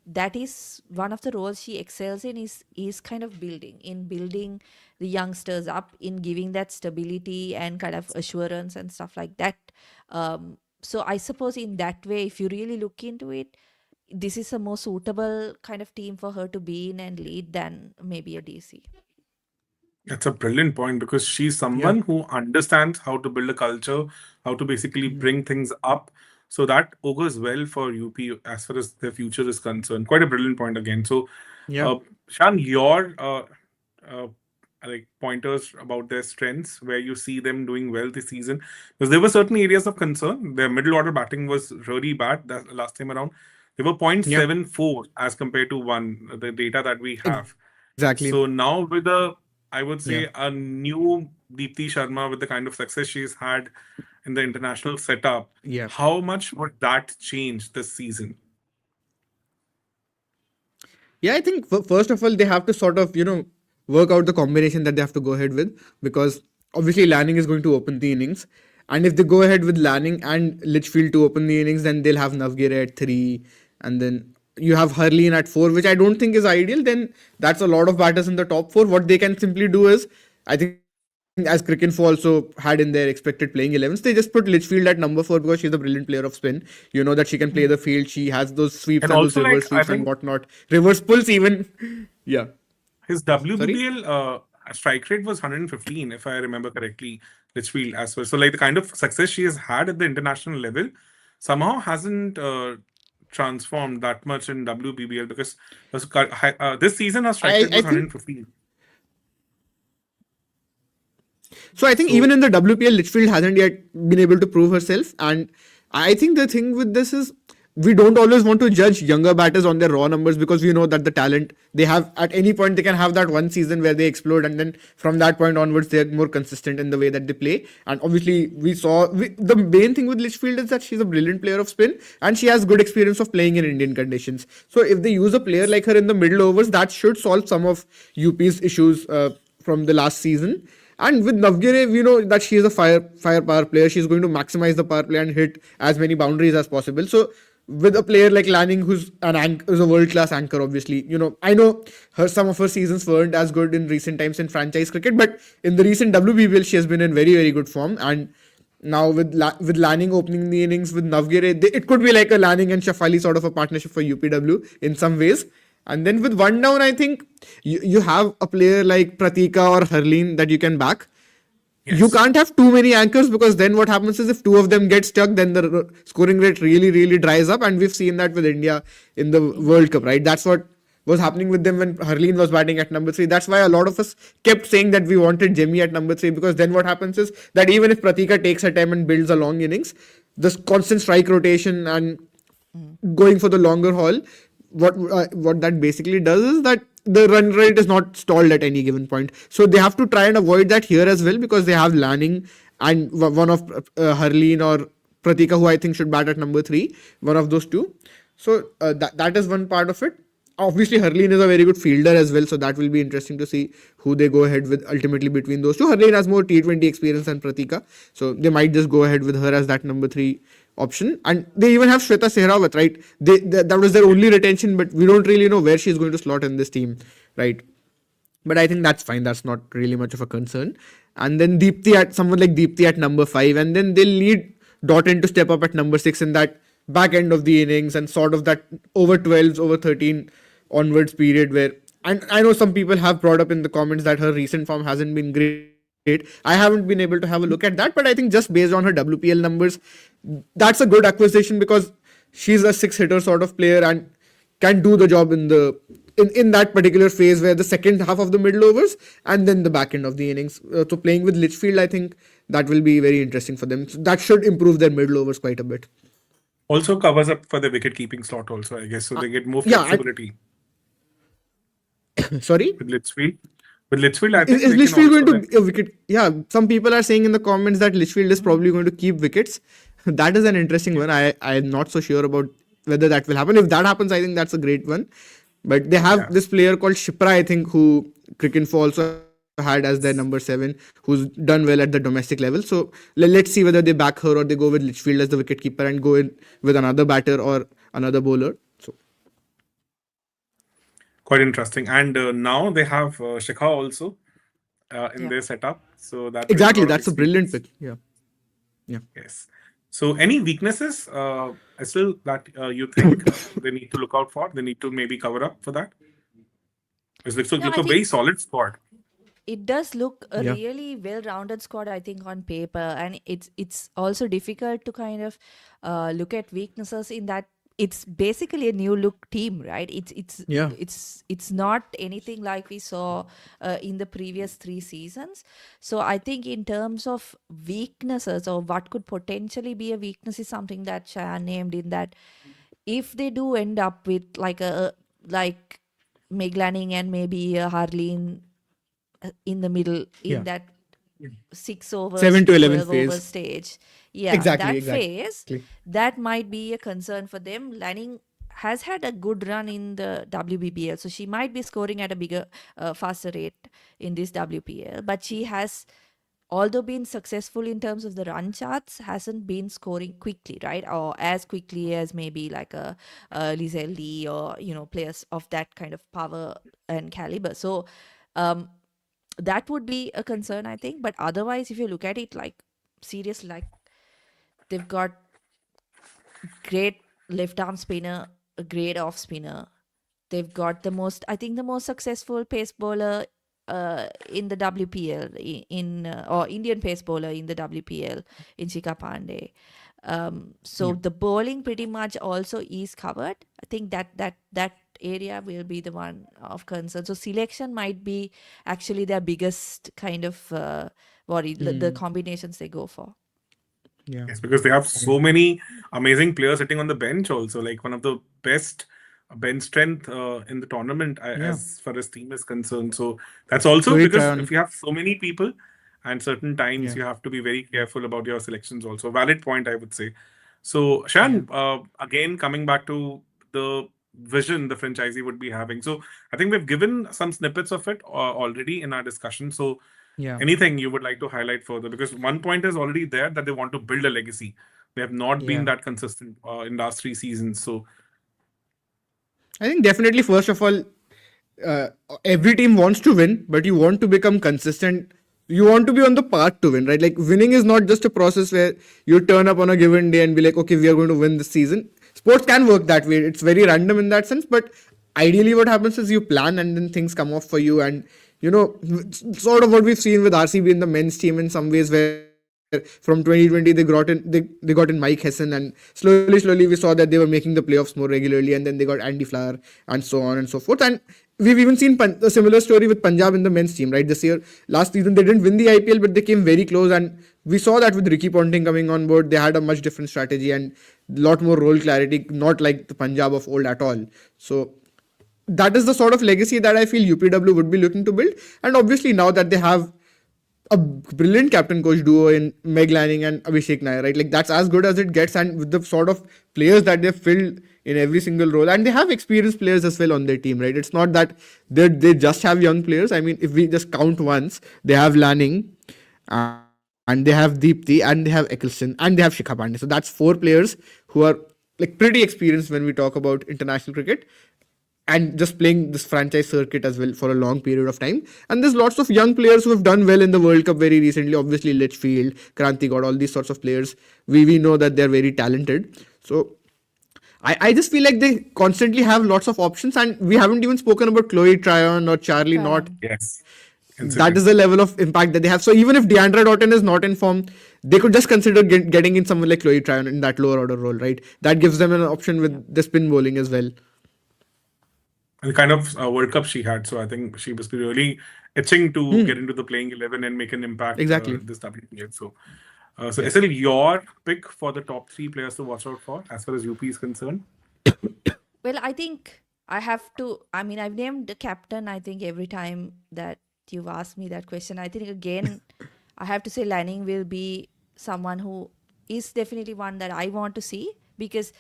B: that is one of the roles she excels in, is kind of building the youngsters up, in giving that stability and kind of assurance and stuff like that. So I suppose in that way, if you really look into it, this is a more suitable kind of team for her to be in and lead than maybe a DC.
A: That's a brilliant point because she's
C: Yeah.
A: someone who understands how to build a culture, how to basically
C: Hmm.
A: bring things up. So that augurs well for UP as far as their future is concerned. Quite a brilliant point again. So,
C: Yeah.
A: uh, Shan, your uh, like pointers about their strengths, where you see them doing well this season, because there were certain areas of concern. Their middle order batting was really bad that last time around. They were
C: Yeah.
A: 0.74 as compared to 1, the data that we have.
C: Exactly.
A: So now with I would
C: Yeah.
A: say a new Deepti Sharma with the kind of success she's had in the international setup,
C: Yeah.
A: how much would that change this season?
C: Yeah, I think first of all, they have to sort of, work out the combination that they have to go ahead with, because obviously Lanning is going to open the innings. And if they go ahead with Lanning and Litchfield to open the innings, then they'll have Navgire at 3. And then you have Hurleen at 4, which I don't think is ideal. Then that's a lot of batters in the top 4. What they can simply do is, I think, as Cricinfo also had in their expected playing 11s, they just put Litchfield at number 4 because she's a brilliant player of spin. You know that she can play the field. She has those sweeps
A: And
C: and those
A: also,
C: reverse
A: like, I
C: sweeps and
A: think
C: whatnot. Reverse pulls even. Yeah.
A: his
C: Sorry?
A: WBBL strike rate was 115, if I remember correctly, Litchfield as well. So, like, the kind of success she has had at the international level somehow hasn't transformed that much in WBBL because this season her strike rate
C: I
A: was
C: think
A: 115.
C: so. I think even
A: So,
C: in the WPL, Litchfield hasn't yet been able to prove herself, and I think the thing with this is we don't always want to judge younger batters on their raw numbers, because we know that the talent they have at any point, they can have that one season where they explode, and then from that point onwards they're more consistent in the way that they play. And obviously the main thing with Litchfield is that she's a brilliant player of spin and she has good experience of playing in Indian conditions. So if they use a player like her in the middle overs, that should solve some of UP's issues from the last season. And with Navgire, we know that she is a fire power player. She's going to maximize the power play and hit as many boundaries as possible. So with a player like Lanning, who's a world class anchor, obviously, I know some of her seasons weren't as good in recent times in franchise cricket, but in the recent WBBL, she has been in very very good form. And now with Lanning opening the innings with Navgire, it could be like a Lanning and Shafali sort of a partnership for UPW in some ways. And then with one down, I think you have a player like Pratika or Harleen that you can back. you
A: Yes.
C: can't have too many anchors, because then what happens is if two of them get stuck, then the scoring rate really, really dries up. And we've seen that with India in the World Cup, right? That's what was happening with them when Harleen was batting at number 3. That's why a lot of us kept saying that we wanted Jemmy at number 3, because then what happens is that even if Pratika takes her time and builds a long innings, this constant strike rotation and going for the longer haul, what that basically does is that the run rate is not stalled at any given point. So they have to try and avoid that here as well, because they have Lanning and one of Harleen or Pratika, who I think should bat at number 3, one of those two. So that is one part of it. Obviously, Harleen is a very good fielder as well, so that will be interesting to see who they go ahead with ultimately between those two. Harleen has more T20 experience than Pratika, so they might just go ahead with her as that number 3 option. And they even have Shweta Sehrawat, right? That was their only retention, but we don't really know where she's going to slot in this team, right? But I think that's fine. That's not really much of a concern. And then someone like Deepthi at number 5, and then they'll need Doughton to step up at number 6 in that back end of the innings and sort of that over 12s, over 13 onwards period where. And I know some people have brought up in the comments that her recent form hasn't been great. I haven't been able to have a look at that, but I think just based on her WPL numbers, that's a good acquisition, because she's a 6 hitter sort of player and can do the job in that particular phase, where the second half of the middle overs and then the back end of the innings. So playing with Litchfield, I think that will be very interesting for them. So that should improve their middle overs quite a bit.
A: Also covers up for the wicket keeping slot also, I guess. So they get more
C: Yeah,
A: flexibility
C: sorry.
A: with Litchfield. With Litchfield, I
C: Is
A: think they can
C: Litchfield
A: also
C: going to wicket? Yeah, some people are saying in the comments that Litchfield is probably going to keep wickets. That is an interesting one. I'm not so sure about whether that will happen. If that happens, I think that's a great one. But they have this player called Shipra, I think, who Cricinfo also had as their number 7, who's done well at the domestic level. So let's see whether they back her or they go with Litchfield as the wicketkeeper and go in with another batter or another bowler. So
A: quite interesting. And now they have Shikha also in
B: Yeah.
A: their setup. So that brings a
C: exactly,
A: lot of
C: that's a brilliant
A: experience.
C: pick. Yeah.
A: Yes. So any weaknesses still that you think they need to look out for? They need to maybe cover up for that? It looks,
B: No,
A: looks
B: I
A: a very
B: think
A: solid squad.
B: it does look a
C: Yeah.
B: really well-rounded squad, I think, on paper, and it's also difficult to kind of look at weaknesses in that it's basically a new look team, right?
C: Yeah.
B: It's not anything like we saw in the previous 3 seasons. So I think in terms of weaknesses or what could potentially be a weakness is something that Shayan named, in that if they do end up with like Meg Lanning and maybe a Harleen in the middle
C: Yeah.
B: in that 6 overs
C: 7
B: to
C: to 11
B: 12 over
C: phase.
B: stage, yeah,
C: Exactly.
B: that phase,
C: Exactly.
B: that might be a concern for them. Lanning has had a good run in the WBPL, so she might be scoring at a bigger faster rate in this WPL, but she has, although been successful in terms of the run charts, hasn't been scoring quickly, right? Or as quickly as maybe like a Lizelle Lee or players of that kind of power and caliber. So that would be a concern, I think. But otherwise, if you look at it, like, seriously, like, they've got great left arm spinner, a great off spinner. They've got the most successful pace bowler in the WPL or Indian pace bowler in the WPL in Shikha Pandey. So the bowling pretty much also is covered. I think that area will be the one of concern. So selection might be actually their biggest kind of worry, the combinations they go for.
C: Yeah.
A: Yes, because they have so many amazing players sitting on the bench also, like one of the best bench strength in the tournament as far as team is concerned. So that's also
C: Rohit
A: because
C: Trayan.
A: if you have so many people and certain times
C: Yeah.
A: you have to be very careful about your selections also. Valid point, I would say. So Shan, again, coming back to the vision the franchisee would be having. So I think we've given some snippets of it already in our discussion. So
C: Yeah.
A: anything you would like to highlight further? Because one point is already there that they want to build a legacy. They have not been
C: Yeah.
A: that consistent in last 3 seasons. So
C: I think definitely, first of all, uh, every team wants to win, but you want to become consistent. You want to be on the path to win, right? Like, winning is not just a process where you turn up on a given day and be like, okay, we are going to win this season. Sports can work that way. It's very random in that sense, but ideally what happens is you plan and then things come off for you and sort of what we've seen with RCB in the men's team in some ways, where from 2020 they got in Mike Hessen, and slowly we saw that they were making the playoffs more regularly, and then they got Andy Flower and so on and so forth. And we've even seen a similar story with Punjab in the men's team, right? This year, last season, they didn't win the IPL, but they came very close, and we saw that with Ricky Ponting coming on board. They had a much different strategy and a lot more role clarity, not like the Punjab of old at all. So that is the sort of legacy that I feel UPW would be looking to build. And obviously now that they have a brilliant captain coach duo in Meg Lanning and Abhishek Nair, right? Like that's as good as it gets, and with the sort of players that they've filled in every single role, and they have experienced players as well on their team, right? It's not that they just have young players. I mean, if we just count once, they have Lanning, and they have Deepthi, and they have Eccleston, and they have Shikha Pandey. So that's 4 players who are like pretty experienced when we talk about international cricket, and just playing this franchise circuit as well for a long period of time. And there's lots of young players who have done well in the World Cup very recently. Obviously, Litchfield, Kranti God, all these sorts of players. We know that they're very talented. So I just feel like they constantly have lots of options, and we haven't even spoken about Chloe Tryon or Charlie Knott.
A: Yes.
C: That is the level of impact that they have. So even if Deandra Doughton is not in form, they could just consider getting in someone like Chloe Tryon in that lower order role, right? That gives them an option with the spin bowling as well.
A: And the kind of World Cup she had. So I think she must be really itching to get into the playing 11 and make an impact
C: Exactly.
A: this WPL. So SL, your pick for the top 3 players to watch out for as far as UP is concerned?
B: Well, I think I have to. I mean, I've named the captain, I think, every time that you've asked me that question. I think, again, I have to say Lanning will be someone who is definitely one that I want to see, because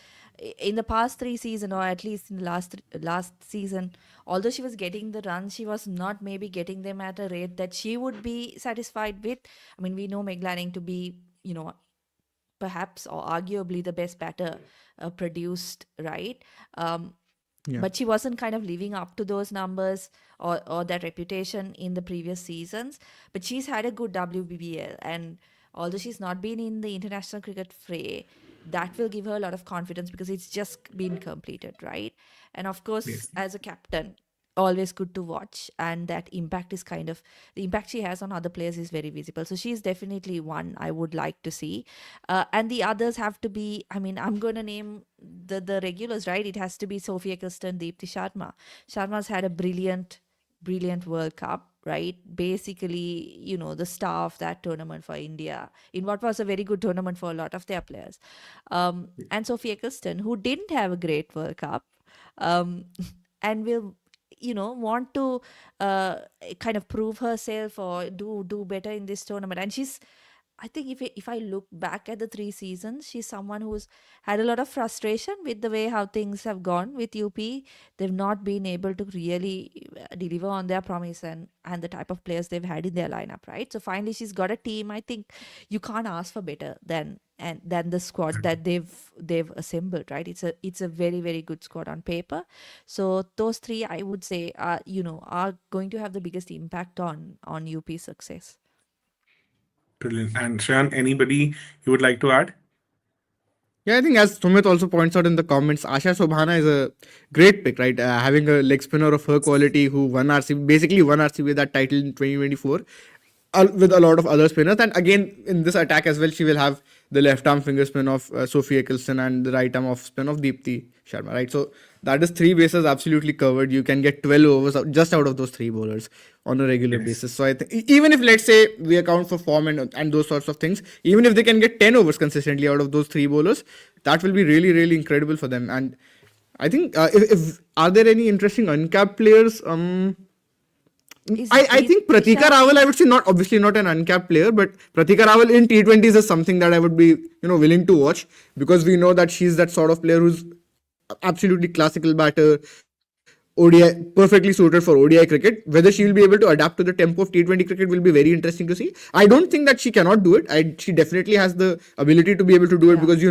B: in the past 3 seasons, or at least in the last season, although she was getting the runs, she was not maybe getting them at a rate that she would be satisfied with. I mean, we know Meg Lanning to be, perhaps or arguably the best batter produced, right? But she wasn't kind of living up to those numbers or that reputation in the previous seasons. But she's had a good WPL, and although she's not been in the international cricket fray, that will give her a lot of confidence because it's just been completed, right? And of course,
A: Yes.
B: as a captain, always good to watch, and that impact is kind of the impact she has on other players is very visible. So she's definitely one I would like to see, and the others have to be, I mean, I'm going to name the regulars, right? It has to be Sophie Eccleston, Deepthi Sharma's had a brilliant World Cup, right? Basically, the star of that tournament for India in what was a very good tournament for a lot of their players. And Sophie Eccleston, who didn't have a great World Cup, and will want to kind of prove herself or do better in this tournament. And she's, I think, if I look back at the 3 seasons, she's someone who's had a lot of frustration with the way how things have gone with UP. They've not been able to really deliver on their promise and the type of players they've had in their lineup, right? So finally she's got a team. I think you can't ask for better than the squad that they've assembled, right? It's a very, very good squad on paper. So those 3, I would say, are going to have the biggest impact on UP's success.
A: Brilliant. And Shayan, anybody you would like to add?
C: Yeah, I think as Sumit also points out in the comments, Asha Sobhana is a great pick, right? Having a leg spinner of her quality who basically won RCB that title in 2024 with a lot of other spinners. And again, in this attack as well, she will have the left arm finger spin of Sophie Eccleston and the right arm of spin of Deepthi Sharma, right? So that is 3 bases absolutely covered. You can get 12 overs just out of those 3 bowlers on a regular basis. So I think even if, let's say, we account for form and those sorts of things, even if they can get 10 overs consistently out of those 3 bowlers, that will be really, really incredible for them. And I think if are there any interesting uncapped players? I think Pratika Rawal, I would say, obviously not an uncapped player, but Pratika Rawal in T20s is something that I would be willing to watch, because we know that she's that sort of player who's absolutely classical batter, ODI, perfectly suited for ODI cricket. Whether she will be able to adapt to the tempo of T20 cricket will be very interesting to see. I don't think that she cannot do it. She definitely has the ability to be able to do it, because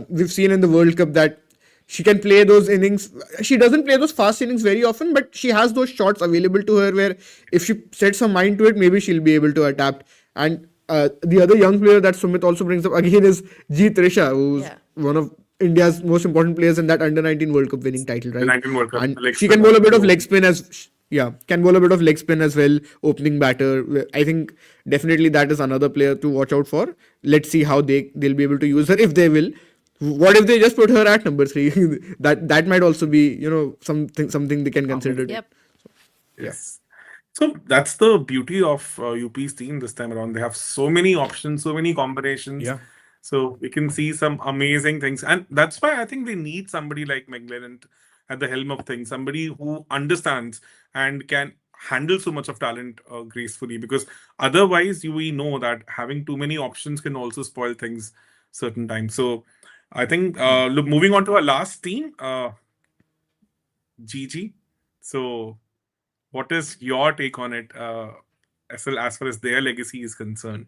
C: we've seen in the World Cup that she can play those innings. She doesn't play those fast innings very often, but she has those shots available to her where if she sets her mind to it, maybe she'll be able to adapt. And the other young player that Sumit also brings up again is Jeet Risha, who's one of India's most important players in that under-19 World Cup winning title, right?
A: The 19 World Cup.
C: And she can bowl a bit of leg spin, as Yeah, can bowl a bit of leg spin as well, opening batter. I think definitely that is another player to watch out for. Let's see how they'll be able to use her if they will. What if they just put her at number three? That might also be something they can consider.
A: Amazing.
B: Yep.
C: Yeah,
A: Yes. So that's the beauty of UP's team this time around. They have so many options, so many combinations.
C: yeah.
A: So we can see some amazing things. And that's why I think they need somebody like McLaren at the helm of things, somebody who understands and can handle so much of talent gracefully. Because otherwise, we know that having too many options can also spoil things certain times. So I think, look, moving on to our last team, GG. So what is your take on it, as far as their legacy is concerned?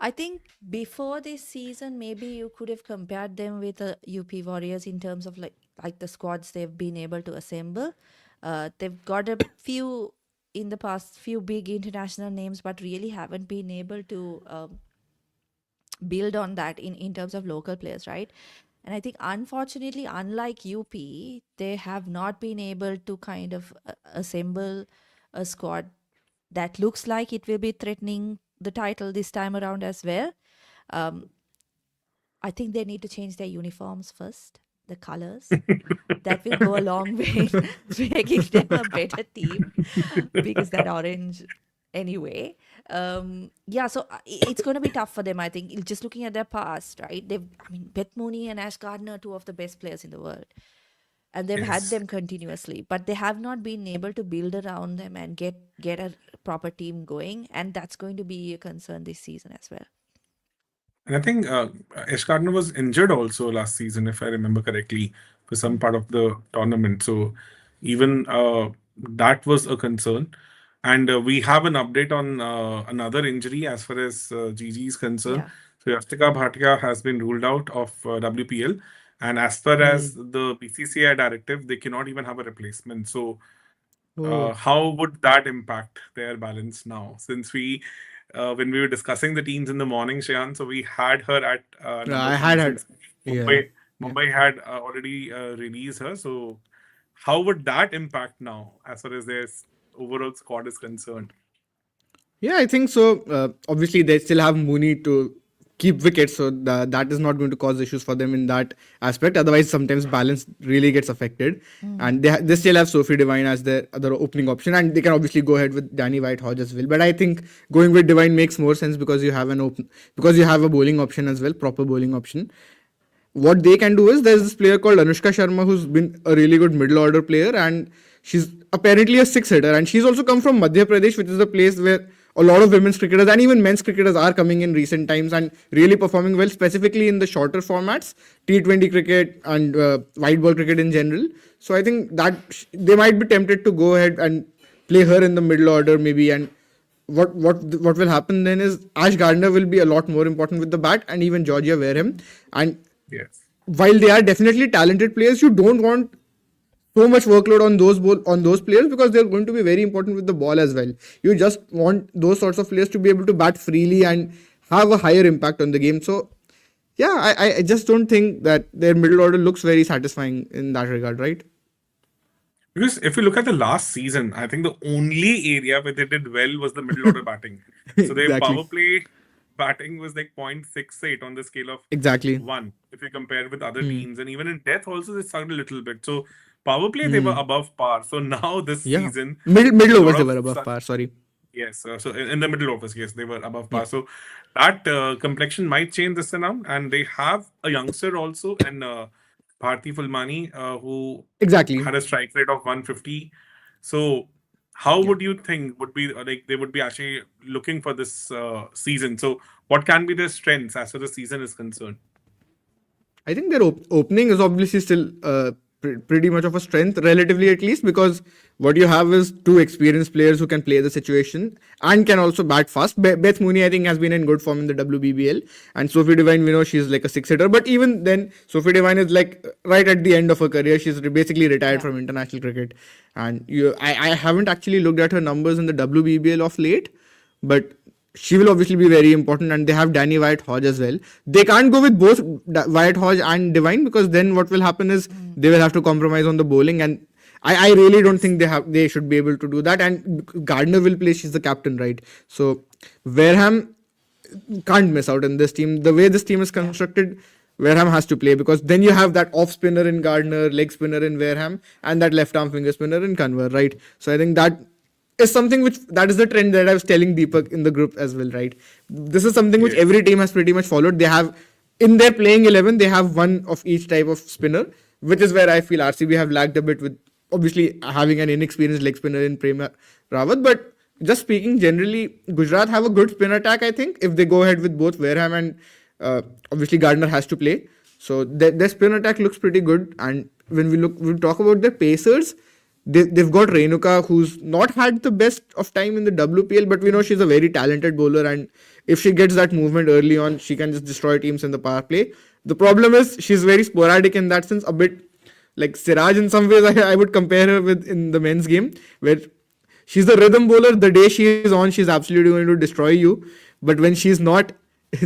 B: I think before this season, maybe you could have compared them with the UP Warriors in terms of like the squads they've been able to assemble. They've got a few in the past, few big international names, but really haven't been able to build on that in terms of local players, right? And I think unfortunately, unlike UP, they have not been able to kind of assemble a squad that looks like it will be threatening the title this time around as well. Um, I think they need to change their uniforms first, the colors. That will go a long way in making them a better team because that orange, anyway. Yeah, so it's going to be tough for them, I think. Just looking at their past, right? I mean, Beth Mooney and Ash Gardner, two of the best players in the world. And they've had
A: Yes.
B: them continuously, but they have not been able to build around them and get a proper team going. And that's going to be a concern this season as well.
A: And I think Ash Gardner was injured also last season, if I remember correctly, for some
B: Mm.
A: part of the tournament. So even that was a concern. And we have an update on another injury as far as GG is concerned.
B: Yeah.
A: So Yastika Bhatia has been ruled out of WPL. And as per as
C: Mm.
A: the BCCI directive, they cannot even have a replacement. So
C: Oh,
A: how would that impact their balance now? Since when we were discussing the teams in the morning, Shayan, so we had her at number
C: I
A: three
C: had
A: since
C: yeah.
A: Mumbai
C: Yeah.
A: Mumbai had already released her. So how would that impact now as far as their overall squad is concerned?
C: Yeah, I think so. Obviously, they still have Mooney to keep wickets, so that is not going to cause issues for them in that aspect. Otherwise, sometimes balance really gets affected,
B: Mm.
C: and they still have Sophie Devine as their other opening option, and they can obviously go ahead with Danny White Hodge as well. But I think going with Devine makes more sense because you have because you have a bowling option as well, proper bowling option. What they can do is there's this player called Anushka Sharma who's been a really good middle order player, and she's apparently a six hitter, and she's also come from Madhya Pradesh, which is a place where a lot of women's cricketers and even men's cricketers are coming in recent times and really performing well, specifically in the shorter formats, T20 cricket and white ball cricket in general. So I think that they might be tempted to go ahead and play her in the middle order maybe, and what will happen then is Ash Gardner will be a lot more important with the bat, and even Georgia Wareham. And
A: Yes.
C: while they are definitely talented players, you don't want so much workload on those players because they're going to be very important with the ball as well. You just want those sorts of players to be able to bat freely and have a higher impact on the game. So yeah, I just don't think that their middle order looks very satisfying in that regard, right?
A: Because if you look at the last season, I think the only area where they did well was the middle order batting. So their
C: Exactly.
A: power play batting was like 0.68 on the scale of
C: Exactly.
A: 1 if you compare with other
C: Hmm.
A: teams. And even in death also they struggled a little bit. So power play they were
C: Hmm.
A: above par. So now this
C: Yeah.
A: season
C: Middle
A: with a lot
C: overs they
A: of
C: were above
A: such,
C: par. Sorry.
A: yes, so in the middle office, yes, they were above
C: Yeah.
A: par. So that complexion might change this round, and they have a youngster also, and Bharti Fulmani, who
C: Exactly.
A: had a strike rate of 150. So how
C: Yeah.
A: would you think would be like they would be actually looking for this season? So what can be their strengths as far as the season is concerned?
C: I think their opening is obviously still pretty much of a strength, relatively at least, because what you have is two experienced players who can play the situation and can also bat fast. Beth Mooney, I think, has been in good form in the WBBL, and Sophie Devine, we know she's like a six hitter. But even then, Sophie Devine is like right at the end of her career. She's basically retired
B: Yeah.
C: from international cricket, and I haven't actually looked at her numbers in the WBBL of late, but she will obviously be very important, and they have Danny White Hodge as well. They can't go with both White Hodge and Divine because then what will happen is
B: Mm.
C: they will have to compromise on the bowling, and I really don't
A: Yes.
C: think they should be able to do that. And Gardner will play. She's the captain, right? So Wareham can't miss out in this team. The way this team is
B: Yeah.
C: constructed, Wareham has to play, because then you have that off spinner in Gardner, leg spinner in Wareham, and that left arm finger spinner in Conver, right? So I think that is something which, that is the trend that I was telling Deepak in the group as well, right? This is something which
A: Yes.
C: every team has pretty much followed. They have in their playing 11, they have one of each type of spinner, which is where I feel RCB have lagged a bit with obviously having an inexperienced leg spinner in Prema Rawat. But just speaking generally, Gujarat have a good spin attack, I think, if they go ahead with both Wareham and obviously Gardner has to play. So their spin attack looks pretty good. And when we talk about their pacers, they've got Renuka, who's not had the best of time in the WPL, but we know she's a very talented bowler, and if she gets that movement early on, she can just destroy teams in the power play. The problem is she's very sporadic in that sense, a bit like Siraj in some ways. I would compare her with in the men's game, where she's the rhythm bowler. The day she is on, she's absolutely going to destroy you. But when she's not,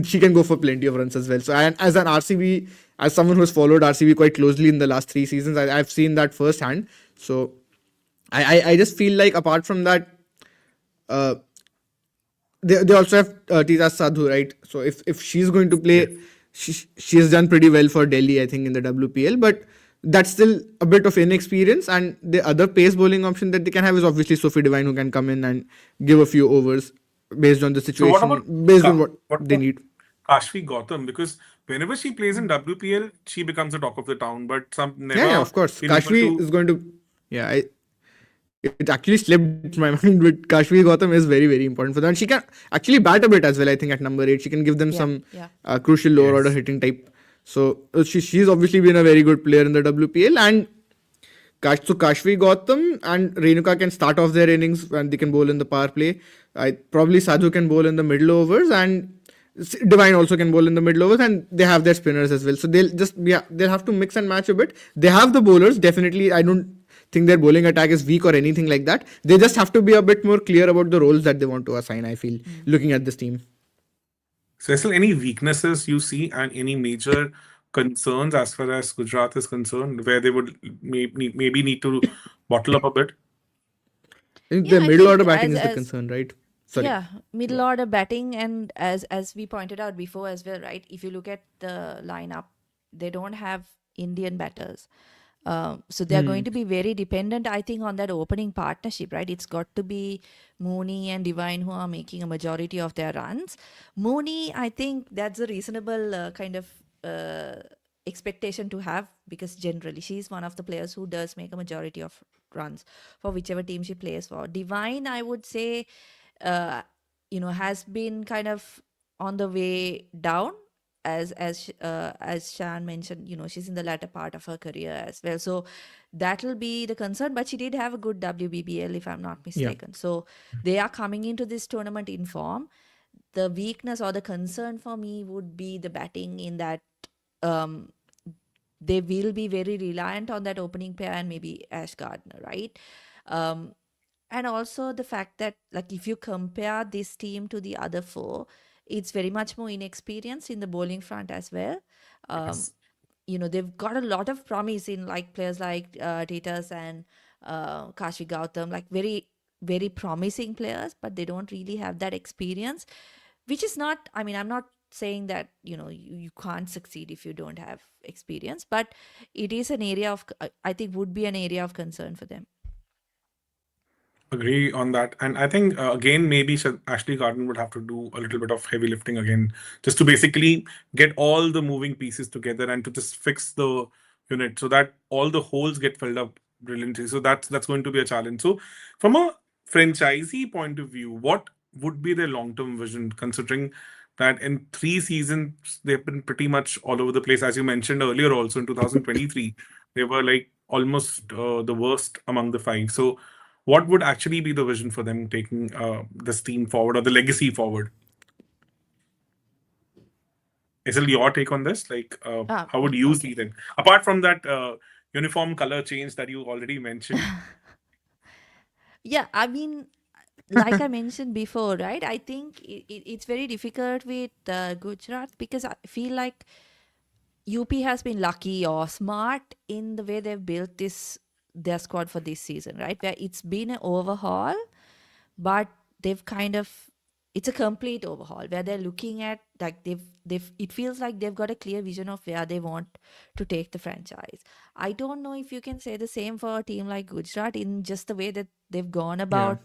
C: she can go for plenty of runs as well. So, and as an RCB, as someone who's followed RCB quite closely in the last 3 seasons, I've seen that firsthand. So, I just feel like apart from that, uh, they also have Tita Sadhu, right? So if she's going to
A: Yes.
C: play, she has done pretty well for Delhi, I think, in the WPL, but that's still a bit of inexperience. And the other pace bowling option that they can have is obviously Sophie Devine, who can come in and give a few overs based on the
A: So what about
C: situation, based on what
A: what
C: they
A: about
C: need.
A: Kashvi Gautam? Because whenever she plays in WPL, she becomes the talk of the town, but some
C: Yeah,
A: never
C: of course.
A: been able
C: Kashvi
A: to.
C: is going to. Yeah, it actually slipped my mind, but Kashvi Gautam is very, very important for them. And she can actually bat a bit as well, I think, at number 8. She can give them
B: Yeah.
C: some
B: Yeah.
C: crucial lower order
A: Yes.
C: hitting type. So she's obviously been a very good player in the WPL. And so Kashvi Gautam and Renuka can start off their innings and they can bowl in the power play. Probably Sadhu can bowl in the middle overs, and Divine also can bowl in the middle overs, and they have their spinners as well. So they'll have to mix and match a bit. They have the bowlers definitely. I don't think their bowling attack is weak or anything like that. They just have to be a bit more clear about the roles that they want to assign, I feel,
B: Mm.
C: looking at this team.
A: So, is there any weaknesses you see and any major concerns as far as Gujarat is concerned, where they would maybe need to bottle up a bit?
C: I think
B: Yeah,
C: the
B: I
C: middle order
B: think
C: batting is the
B: as
C: concern, right? Sorry.
B: yeah, middle order batting, and as we pointed out before as well, right? If you look at the lineup, they don't have Indian batters. So they're going
C: Hmm.
B: to be very dependent, I think, on that opening partnership, right? It's got to be Mooney and Divine who are making a majority of their runs. Mooney, I think that's a reasonable kind of expectation to have, because generally she's one of the players who does make a majority of runs for whichever team she plays for. Divine, I would say, uh, has been kind of on the way down, as Shan mentioned. She's in the latter part of her career as well, so that'll be the concern. But she did have a good WBBL, if I'm not
C: Yeah.
B: mistaken. So they are coming into this tournament in form. The weakness or the concern for me would be the batting, in that um, they will be very reliant on that opening pair and maybe Ash Gardner, right? Um, and also the fact that, like, if you compare this team to the other four, it's very much more inexperienced in the bowling front as well. Um,
A: Yes.
B: they've got a lot of promise in, like, players like Titas and Kashi Gautam, like very, very promising players, but they don't really have that experience, which is not, I mean, I'm not saying that, you can't succeed if you don't have experience, but it is an area of, I think, would be an area of concern for them.
A: Agree on that. And I think, again, maybe Ashley Garden would have to do a little bit of heavy lifting again, just to basically get all the moving pieces together and to just fix the unit so that all the holes get filled up brilliantly. So that's going to be a challenge. So, from a franchisee point of view, what would be their long-term vision, considering that in 3 seasons they've been pretty much all over the place, as you mentioned earlier, also in 2023, they were like almost the worst among the five. So what would actually be the vision for them taking this team forward or the legacy forward? Is it your take on this? Like, how would you see
B: Okay.
A: them? Apart from that uniform color change that you already mentioned.
B: Yeah, I mean, like I mentioned before, right? I think it's very difficult with Gujarat, because I feel like UP has been lucky or smart in the way they've built this their squad for this season, right? Where it's been an overhaul, but they've kind of, it's a complete overhaul where they're looking at, like, they've it feels like they've got a clear vision of where they want to take the franchise. I don't know if you can say the same for a team like Gujarat in just the way that they've gone
C: Yeah.
B: about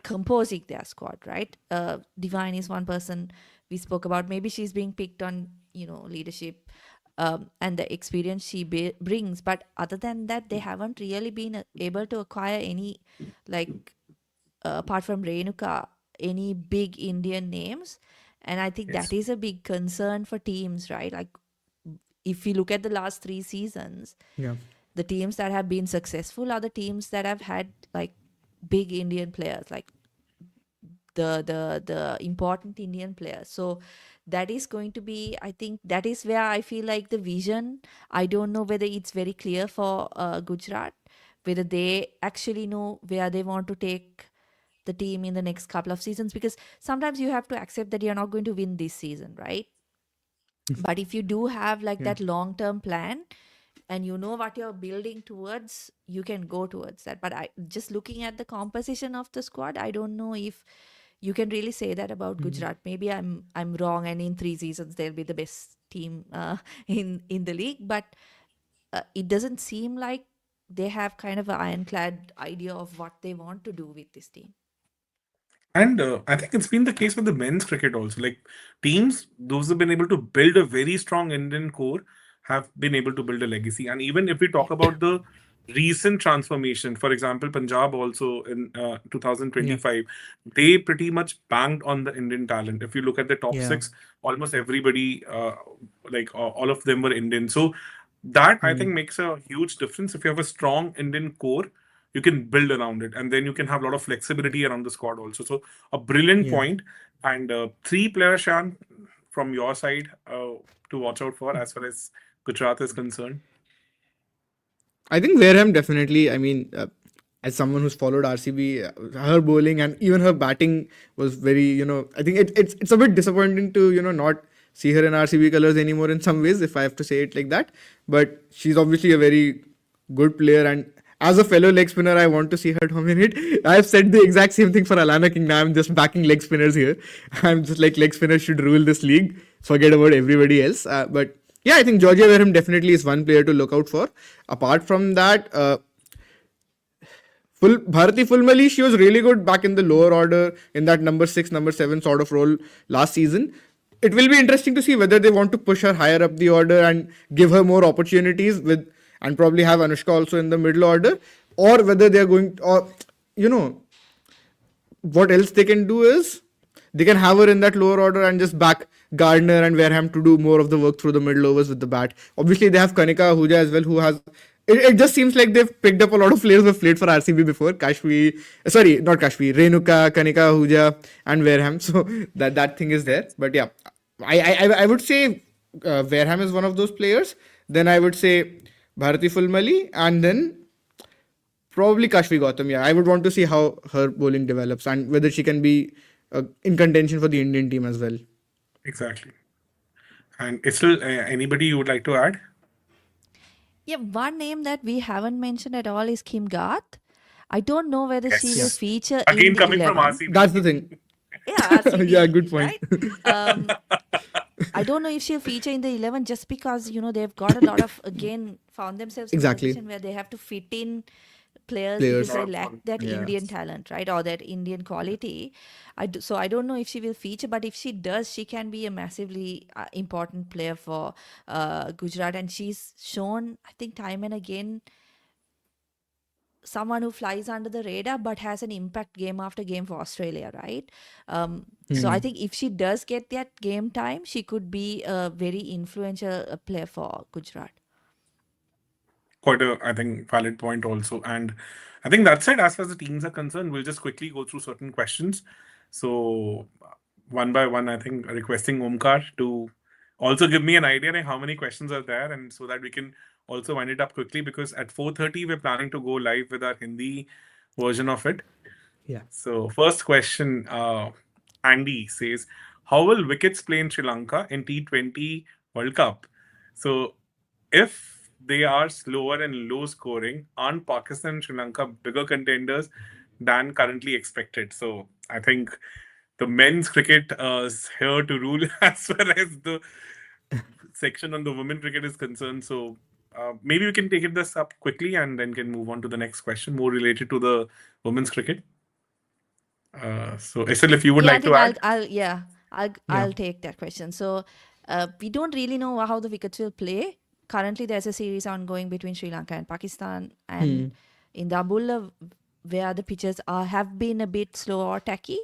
B: composing their squad, right? Divine is one person we spoke about. Maybe she's being picked on, leadership, and the experience she brings. But other than that, they haven't really been able to acquire any, like, apart from Renuka, any big Indian names. And I think that
A: Yes.
B: is a big concern for teams, right? Like, if you look at the last 3 seasons,
C: Yeah.
B: the teams that have been successful are the teams that have had, like, big Indian players, like the important Indian players. So that is going to be, I think that is where I feel like the vision. I don't know whether it's very clear for Gujarat, whether they actually know where they want to take the team in the next couple of seasons, because sometimes you have to accept that you're not going to win this season, right? But if you do have like
C: Yeah.
B: that long term plan and you know what you're building towards, you can go towards that. But I just looking at the composition of the squad, I don't know if you can really say that about Gujarat. Maybe I'm wrong, and in 3 seasons they'll be the best team in the league. But it doesn't seem like they have kind of an ironclad idea of what they want to do with this team.
A: And I think it's been the case with the men's cricket also. Like teams, those have been able to build a very strong Indian core, have been able to build a legacy. And even if we talk
B: Yeah.
A: about the recent transformation, for example, Punjab also in
C: Yeah.
A: 2025, they pretty much banged on the Indian talent. If you look at the top
C: Yeah.
A: six, almost everybody, all of them were Indian. So that I think
C: Mm.
A: makes a huge difference. If you have a strong Indian core, you can build around it, and then you can have a lot of flexibility around the squad also. So a brilliant
C: Yeah.
A: point. And three players, Shan, from your side, to watch out for as far as Gujarat is concerned.
C: I think Wareham definitely. I mean, as someone who's followed RCB, her bowling and even her batting was very. I think it's a bit disappointing to not see her in RCB colors anymore in some ways, if I have to say it like that. But she's obviously a very good player, and as a fellow leg spinner, I want to see her dominate. I've said the exact same thing for Alana King. Now I'm just backing leg spinners here. I'm just like leg spinners should rule this league. Forget about everybody else. But yeah, I think Georgia Wareham definitely is one player to look out for. Apart from that, Full Bharati Fulmali, she was really good back in the lower order in that number 6, number 7 sort of role last season. It will be interesting to see whether they want to push her higher up the order and give her more opportunities with, and probably have Anushka also in the middle order, or whether they are going, or you know what else they can do is they can have her in that lower order and just back Gardner and Wareham to do more of the work through the middle overs with the bat. Obviously, they have Kanika Ahuja as well, who has. It just seems like they've picked up a lot of players who've played for RCB before. Kashvi, sorry, not Kashvi, Renuka, Kanika Ahuja, and Wareham. So that thing is there. But yeah, I would say Wareham is one of those players. Then I would say Bharati Fulmali, and then probably Kashvi Gautam. Yeah, I would want to see how her bowling develops and whether she can be in contention for the Indian team as well.
A: Exactly. And it's still anybody you would like to add?
B: Yeah, one name that we haven't mentioned at all is Kim Garth. I don't know whether she
C: Yeah,
B: will
A: Yes.
B: feature in
A: Again,
B: the
A: coming from
B: 11.
C: that's
A: RCB.
C: the thing.
B: Yeah,
C: Yeah,
B: RCB,
C: good point.
B: right? Um, I don't know if she'll feature in the 11 just because, they've got a lot of, again, found themselves in a
C: Exactly,
B: position where they have to fit in players because
C: players.
B: they
A: Lot of
B: lack
A: fun.
B: that
C: Yeah,
B: Indian talent, right? Or that Indian quality. So I don't know if she will feature, but if she does, she can be a massively important player for Gujarat. And she's shown, I think, time and again, someone who flies under the radar but has an impact game after game for Australia, right? So I
C: Hmm.
B: think if she does get that game time, she could be a very influential player for Gujarat.
A: Quite a, I think, valid point also. And I think that's it as far as the teams are concerned. We'll just quickly go through certain questions. So, one by one, I think requesting Omkar to also give me an idea of how many questions are there, and so that we can also wind it up quickly because at 4:30 we're planning to go live with our Hindi version of it.
C: Yeah.
A: So, first question, Andy says, "How will wickets play in Sri Lanka in T20 World Cup?" So, if they are slower and low scoring, aren't Pakistan and Sri Lanka bigger contenders than currently expected? So I think the men's cricket is here to rule as far as the section on the women cricket is concerned. So maybe we can take it this up quickly and then can move on to the next question, more related to the women's cricket. So Isel, if you would
B: Yeah, I
A: like to
B: think
A: add.
B: I'll take that question. So we don't really know how the wickets will play. Currently, there's a series ongoing between Sri Lanka and Pakistan, and in Dabullah, where the pitches have been a bit slow or tacky,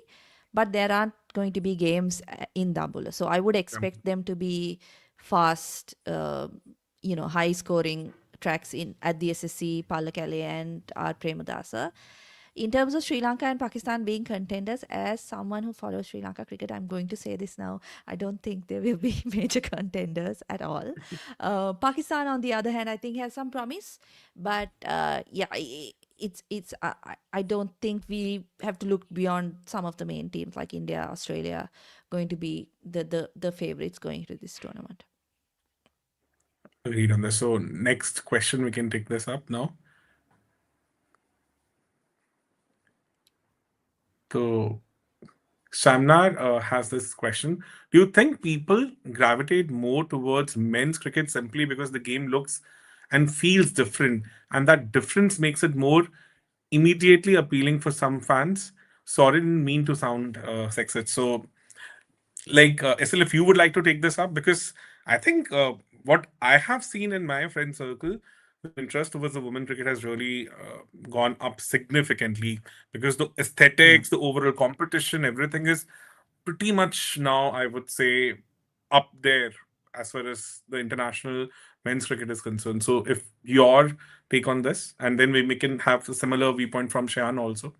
B: but there aren't going to be games in Dabullah. So I would expect them to be fast, high scoring tracks in at the SSC, Pallakele, and R. Premadasa. In terms of Sri Lanka and Pakistan being contenders, as someone who follows Sri Lanka cricket, I'm going to say this now. I don't think they will be major contenders at all. Pakistan, on the other hand, I think has some promise, but it's. I don't think we have to look beyond some of the main teams like India, Australia, going to be the favorites going to this tournament.
A: Agreed on this. So next question, we can take this up now. So Shamnar has this question. Do you think people gravitate more towards men's cricket simply because the game looks and feels different, and that difference makes it more immediately appealing for some fans? Sorry, didn't mean to sound sexist. So like SL, if you would like to take this up, because I think what I have seen in my friend circle, the interest towards the women cricket has really gone up significantly because the aesthetics, the overall competition, everything is pretty much now, I would say, up there as far as the international men's cricket is concerned. So if your take on this, and then we can have a similar viewpoint from Shayan also.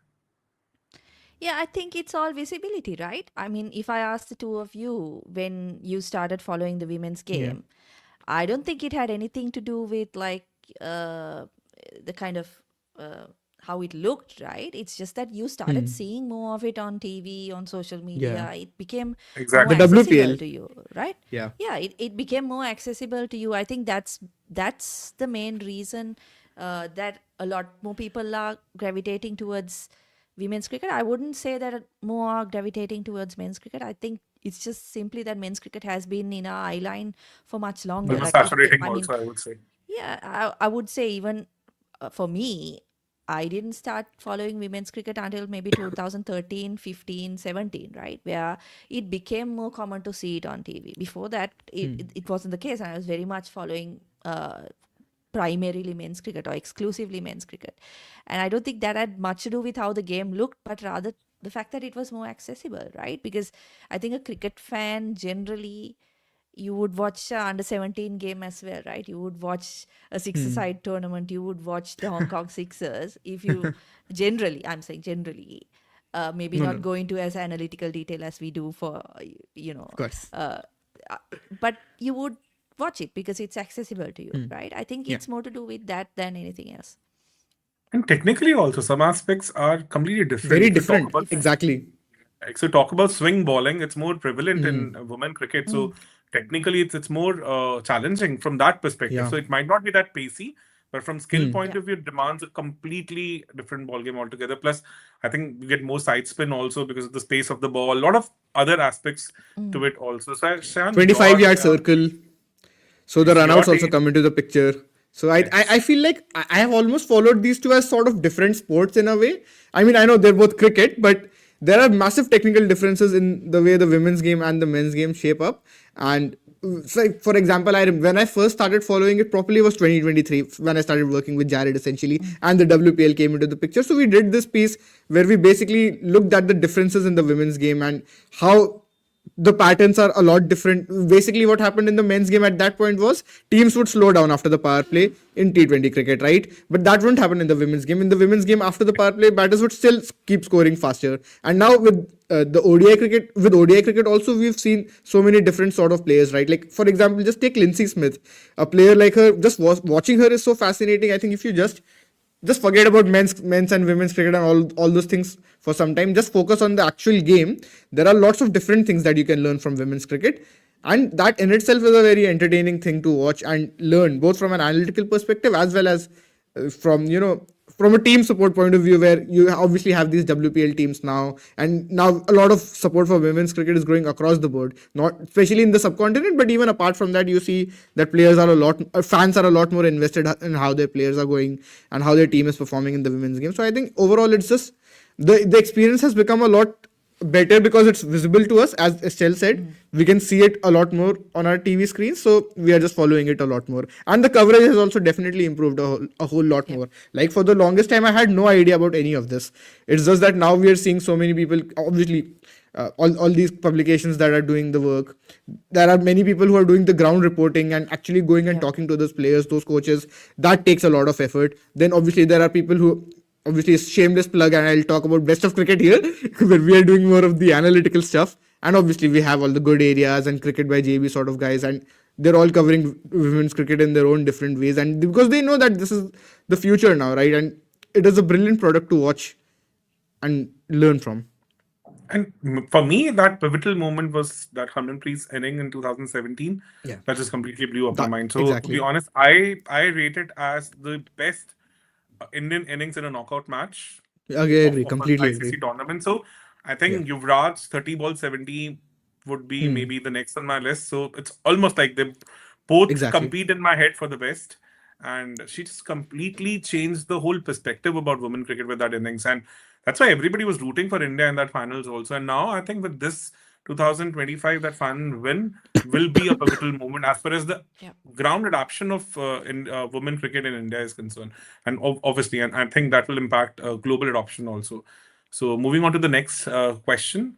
B: Yeah, I think it's all visibility, right? I mean, if I ask the two of you when you started following the women's game, I don't think it had anything to do with like the kind of how it looked, right? It's just that you started seeing more of it on TV, on social media. It became more
C: The
A: Exactly.
B: accessible
C: WPL.
B: to you, right?
C: Yeah.
B: Yeah, it became more accessible to you. I think that's the main reason that a lot more people are gravitating towards women's cricket. I wouldn't say that more are gravitating towards men's cricket. I think it's just simply that men's cricket has been in our eye line for much longer. Like
A: Oversaturating
B: I mean,
A: also, I would say.
B: yeah, I would say even for me, I didn't start following women's cricket until maybe 2013, 15, 17, right? Where it became more common to see it on TV. Before that, it wasn't the case. And I was very much following primarily men's cricket or exclusively men's cricket. And I don't think that had much to do with how the game looked, but rather the fact that it was more accessible, right? Because I think a cricket fan generally, you would watch a under 17 game as well, right? You would watch a six-a-side tournament. You would watch the Hong Kong Sixers. If you generally, I'm saying generally, maybe
C: No,
B: not
C: no.
B: go into as analytical detail as we do for,
C: Of course.
B: but you would watch it because it's accessible to you, right? I think
C: Yeah.
B: it's more to do with that than anything else.
A: And technically, also, some aspects are completely different.
C: Very
A: If you talk
C: different.
A: about
B: Different.
C: Exactly.
A: so talk about swing bowling, it's more prevalent in women cricket. So technically, it's more challenging from that perspective.
C: Yeah.
A: So it might not be that pacey, but from skill point
B: Yeah.
A: of view, it demands a completely different ball game altogether. Plus, I think you get more side spin also because of the space of the ball. A lot of other aspects to it also. So, Shayan,
C: 25-yard circle. So the
A: yes, your
C: runouts also
A: take.
C: come into the picture. So I
A: Yes.
C: feel like I have almost followed these two as sort of different sports in a way. I mean, I know they're both cricket, but there are massive technical differences in the way the women's game and the men's game shape up. And so for example, when I first started following it properly was 2023 when I started working with Jared essentially, and the WPL came into the picture. So we did this piece where we basically looked at the differences in the women's game and how the patterns are a lot different. Basically, what happened in the men's game at that point was teams would slow down after the power play in T20 cricket, right? But that wouldn't happen in the women's game. In the women's game, after the power play, batters would still keep scoring faster. And now with ODI cricket also, we've seen so many different sort of players, right? Like for example, just take Lindsay Smith, a player like her. Just watching her is so fascinating. I think if you just forget about men's and women's cricket and all those things for some time, just focus on the actual game. There are lots of different things that you can learn from women's cricket, And that in itself is a very entertaining thing to watch and learn, both from an analytical perspective as well as from from a team support point of view, where you obviously have these WPL teams now, and now a lot of support for women's cricket is growing across the board, not especially in the subcontinent, but even apart from that, you see that players are a lot fans are a lot more invested in how their players are going and how their team is performing in the women's game. So I think overall it's just the experience has become a lot better because it's visible to us. As Estelle said, we can see it a lot more on our TV screens, so we are just following it a lot more. And the coverage has also definitely improved a whole lot
B: Yep.
C: more. Like for the longest time, I had no idea about any of this. It's just that now we are seeing so many people. Obviously, all these publications that are doing the work. There are many people who are doing the ground reporting and actually going and
B: Yep.
C: talking to those players, those coaches. That takes a lot of effort. Then obviously there are people who, obviously, shameless plug, and I'll talk about best of cricket here, where we are doing more of the analytical stuff. And obviously we have all the good areas and cricket by JB sort of guys, and they're all covering women's cricket in their own different ways, and because they know that this is the future now, right? And it is a brilliant product to watch and learn from.
A: And for me, that pivotal moment was that Harmanpreet's inning in 2017
C: Yeah,
A: that just completely blew up my
C: that
A: mind. So to be
C: exactly.
A: honest, I rate it as the best Indian innings in a knockout match
C: Okay, agree,
A: of an
C: completely
A: ICC
C: agree.
A: tournament. So I
C: Yeah,
A: think Yuvraj's 30 ball 70 would be
C: hmm.
A: maybe the next on my list. So it's almost like they both
C: Exactly.
A: compete in my head for the best. And she just completely changed the whole perspective about women cricket with that innings. And that's why everybody was rooting for India in that finals also. And now I think with this 2025, that final win will be a pivotal moment as far as the
B: Yep.
A: ground adoption of women cricket in India is concerned. And obviously, and I think that will impact global adoption also. So moving on to the next question.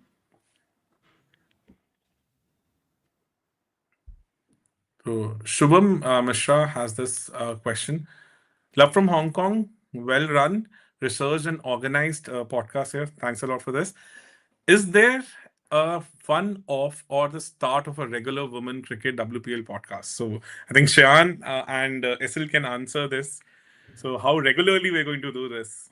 A: So Shubham Mishra has this question. Love from Hong Kong, well run, researched and organized podcast here. Thanks a lot for this. Is there a fun off or the start of a regular women cricket WPL podcast? So I think Shayan and Isil can answer this. So how regularly we're going to do this?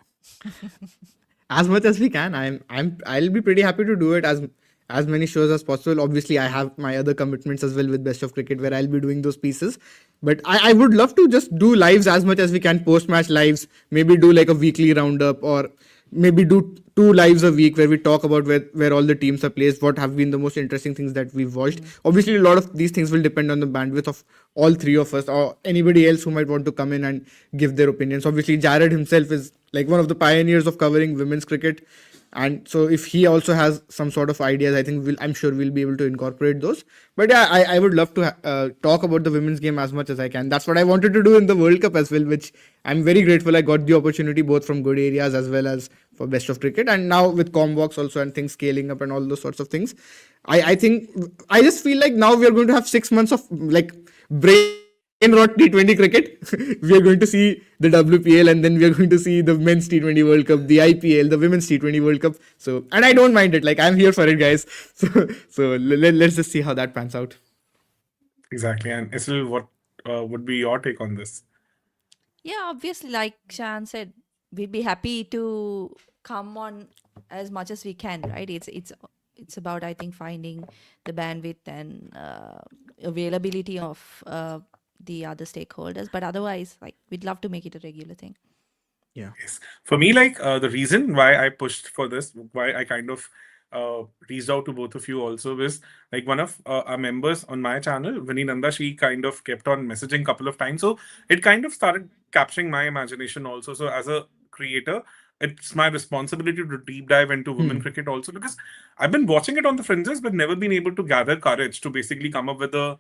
C: As much as we can. I'll be pretty happy to do it as many shows as possible. Obviously, I have my other commitments as well with Best of Cricket, where I'll be doing those pieces. But I would love to just do lives as much as we can, post match lives. Maybe do like a weekly roundup, or maybe do two lives a week where we talk about where all the teams are placed, what have been the most interesting things that we've watched. Obviously, a lot of these things will depend on the bandwidth of all three of us or anybody else who might want to come in and give their opinions. Obviously, Jared himself is like one of the pioneers of covering women's cricket, and so if he also has some sort of ideas, I think I'm sure we'll be able to incorporate those. But yeah, I would love to talk about the women's game as much as I can. That's what I wanted to do in the World Cup as well, which I'm very grateful I got the opportunity, both from good areas as well as for Best of Cricket, and now with Combox also and things scaling up and all those sorts of things. I think I just feel like now we are going to have 6 months of like brain rot T20 cricket. We are going to see the WPL, and then we are going to see the men's T20 World Cup, the IPL, the women's T20 World Cup. So, and I don't mind it. Like, I'm here for it, guys. Let's just see how that pans out.
A: Exactly. And Isil, what would be your take on this?
B: Yeah, obviously, like Shan said, we'd be happy to come on as much as we can, right? It's about, I think, finding the bandwidth and availability of the other stakeholders. But otherwise, like, we'd love to make it a regular thing.
C: Yeah.
A: Yes. For me, like the reason why I pushed for this, why I kind of reached out to both of you also is like one of our members on my channel, Vinny Nanda, she kind of kept on messaging couple of times. So it kind of started capturing my imagination also. So as a creator, it's my responsibility to deep dive into women
C: Hmm.
A: cricket also because I've been watching it on the fringes, but never been able to gather courage to basically come up with a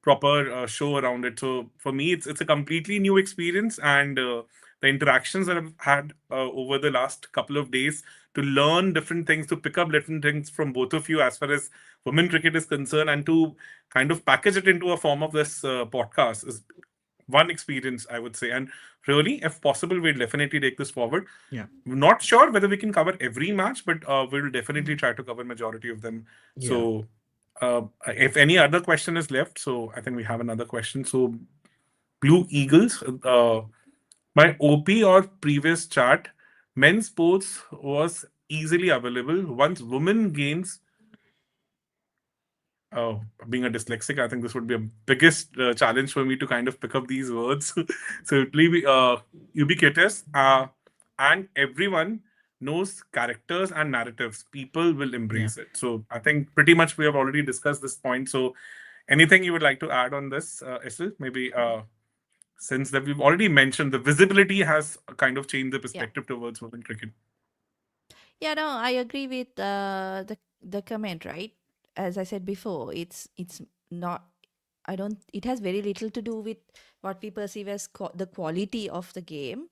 A: proper show around it. So for me, it's a completely new experience, and the interactions that I've had over the last couple of days to learn different things, to pick up different things from both of you as far as women cricket is concerned, and to kind of package it into a form of this podcast is one experience, I would say. And really, if possible, we'll definitely take this forward.
C: Yeah.
A: Not sure whether we can cover every match, but we'll definitely
B: Mhm.
A: try to cover majority of them.
C: Yeah.
A: So, if any other question is left, so I think we have another question. So, Blue Eagles, my OP or previous chat, men's sports was easily available. Once women games uh, being a dyslexic, I think this would be a biggest challenge for me to kind of pick up these words. So it will be ubiquitous, and everyone knows characters and narratives. People will
C: Yeah.
A: embrace it. So I think pretty much we have already discussed this point. So anything you would like to add on this, Isel? Maybe since that we've already mentioned the visibility has kind of changed the
B: Yeah.
A: perspective towards women cricket.
B: Yeah, no, I agree with the comment, right? As I said before, it's not. I don't. It has very little to do with what we perceive as the quality of the game,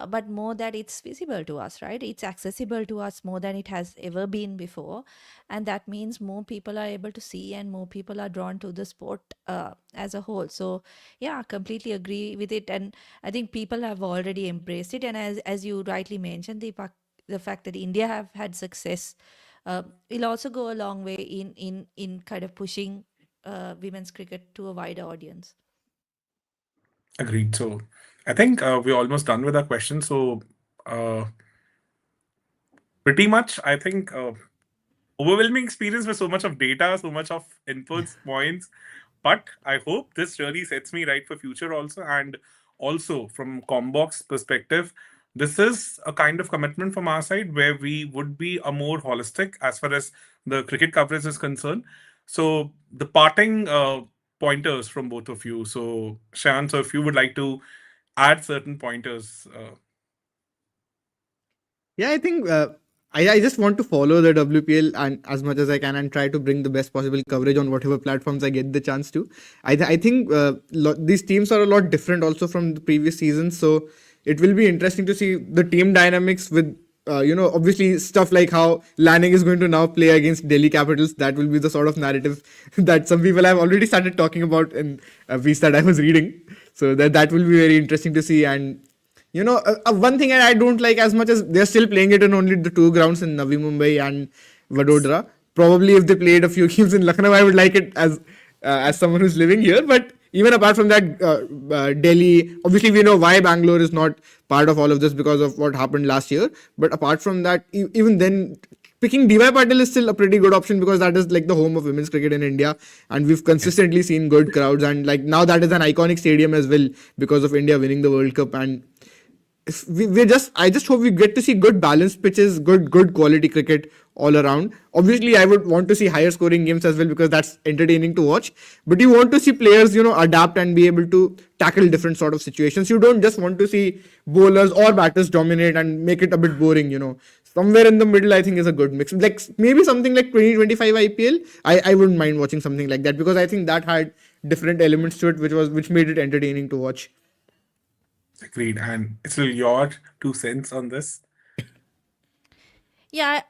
B: but more that it's visible to us, right? It's accessible to us more than it has ever been before, and that means more people are able to see and more people are drawn to the sport as a whole. So, yeah, I completely agree with it, and I think people have already embraced it. And as you rightly mentioned, the fact that India have had success will also go a long way in kind of pushing women's cricket to a wider audience.
A: Agreed. So I think we're almost done with our questions. So uh, pretty much, I think overwhelming experience with so much of data, so much of inputs, points. But I hope this really sets me right for future also. And also from Combox perspective, this is a kind of commitment from our side where we would be a more holistic as far as the cricket coverage is concerned. So the parting pointers from both of you. So Shan, so if you would like to add certain pointers.
C: Yeah, I think I just want to follow the WPL and as much as I can and try to bring the best possible coverage on whatever platforms I get the chance to. I think these teams are a lot different also from the previous seasons, so it will be interesting to see the team dynamics with. Obviously stuff like how Lanning is going to now play against Delhi Capitals. That will be the sort of narrative that some people have already started talking about in a piece that I was reading. So that will be very interesting to see. And one thing I don't like as much as they're still playing it in only the two grounds in Navi Mumbai and Vadodara. Probably if they played a few games in Lucknow, I would like it as someone who's living here. But even apart from that, Delhi, obviously we know why Bangalore is not part of all of this because of what happened last year. But apart from that, even then, picking DY Patil is still a pretty good option because that is like the home of women's cricket in India, and we've consistently seen good crowds. And like now that is an iconic stadium as well because of India winning the World Cup. And I just hope we get to see good balanced pitches, good quality cricket all around. Obviously I would want to see higher scoring games as well because that's entertaining to watch, but you want to see players adapt and be able to tackle different sort of situations. You don't just want to see bowlers or batters dominate and make it a bit boring. Somewhere in the middle I think is a good mix, like maybe something like 2025 IPL. I wouldn't mind watching something like that because I think that had different elements to it which made it entertaining to watch.
A: Agreed. And it's your 2 cents on this.
B: Yeah,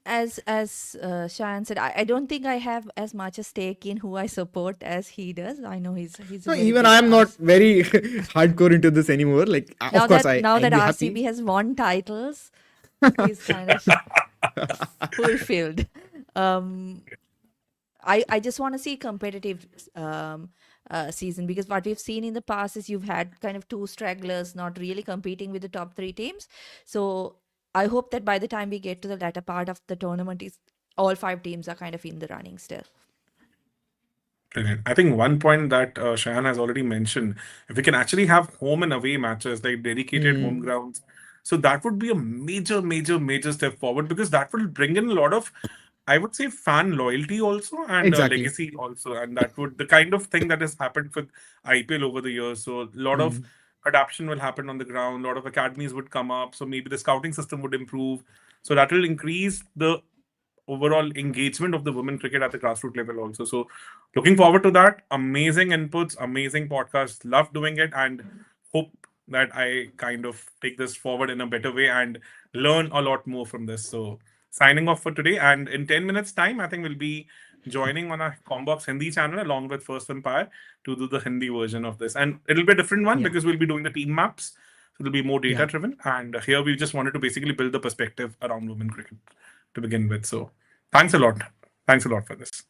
B: as Shayan said, I don't think I have as much a stake in who I support as he does. I know he's a
C: No,
B: very
C: even
B: big
C: I am not very hardcore into this anymore. Like, of course,
B: now
C: I'd
B: that
C: be happy.
B: RCB has won titles, he's kind of fulfilled. Um, I just want to see competitive season because what we've seen in the past is you've had kind of two stragglers not really competing with the top three teams. So I hope that by the time we get to the latter part of the tournament, is all five teams are kind of in the running still.
A: Brilliant. I think one point that Shayan has already mentioned, if we can actually have home and away matches, like dedicated home
C: Hmm.
A: grounds, so that would be a major, major, major step forward because that will bring in a lot of, I would say, fan loyalty also and
C: Exactly.
A: legacy also. And that would, the kind of thing that has happened with IPL over the years. So a lot of
C: Hmm.
A: adaptation will happen on the ground, a lot of academies would come up. So maybe the scouting system would improve. So that will increase the overall engagement of the women cricket at the grassroots level also. So looking forward to that. Amazing inputs, amazing podcast. Love doing it and hope that I kind of take this forward in a better way and learn a lot more from this. So signing off for today. And in 10 minutes time, I think we'll be joining on our Combox Hindi channel along with First Empire to do the Hindi version of this. And it'll be a different one
C: Yeah.
A: because we'll be doing the team maps. So it'll be more data
C: Yeah.
A: driven. And here we just wanted to basically build the perspective around women cricket to begin with. So thanks a lot. Thanks a lot for this.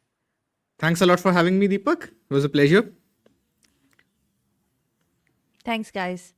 C: Thanks a lot for having me, Deepak. It was a pleasure.
B: Thanks, guys.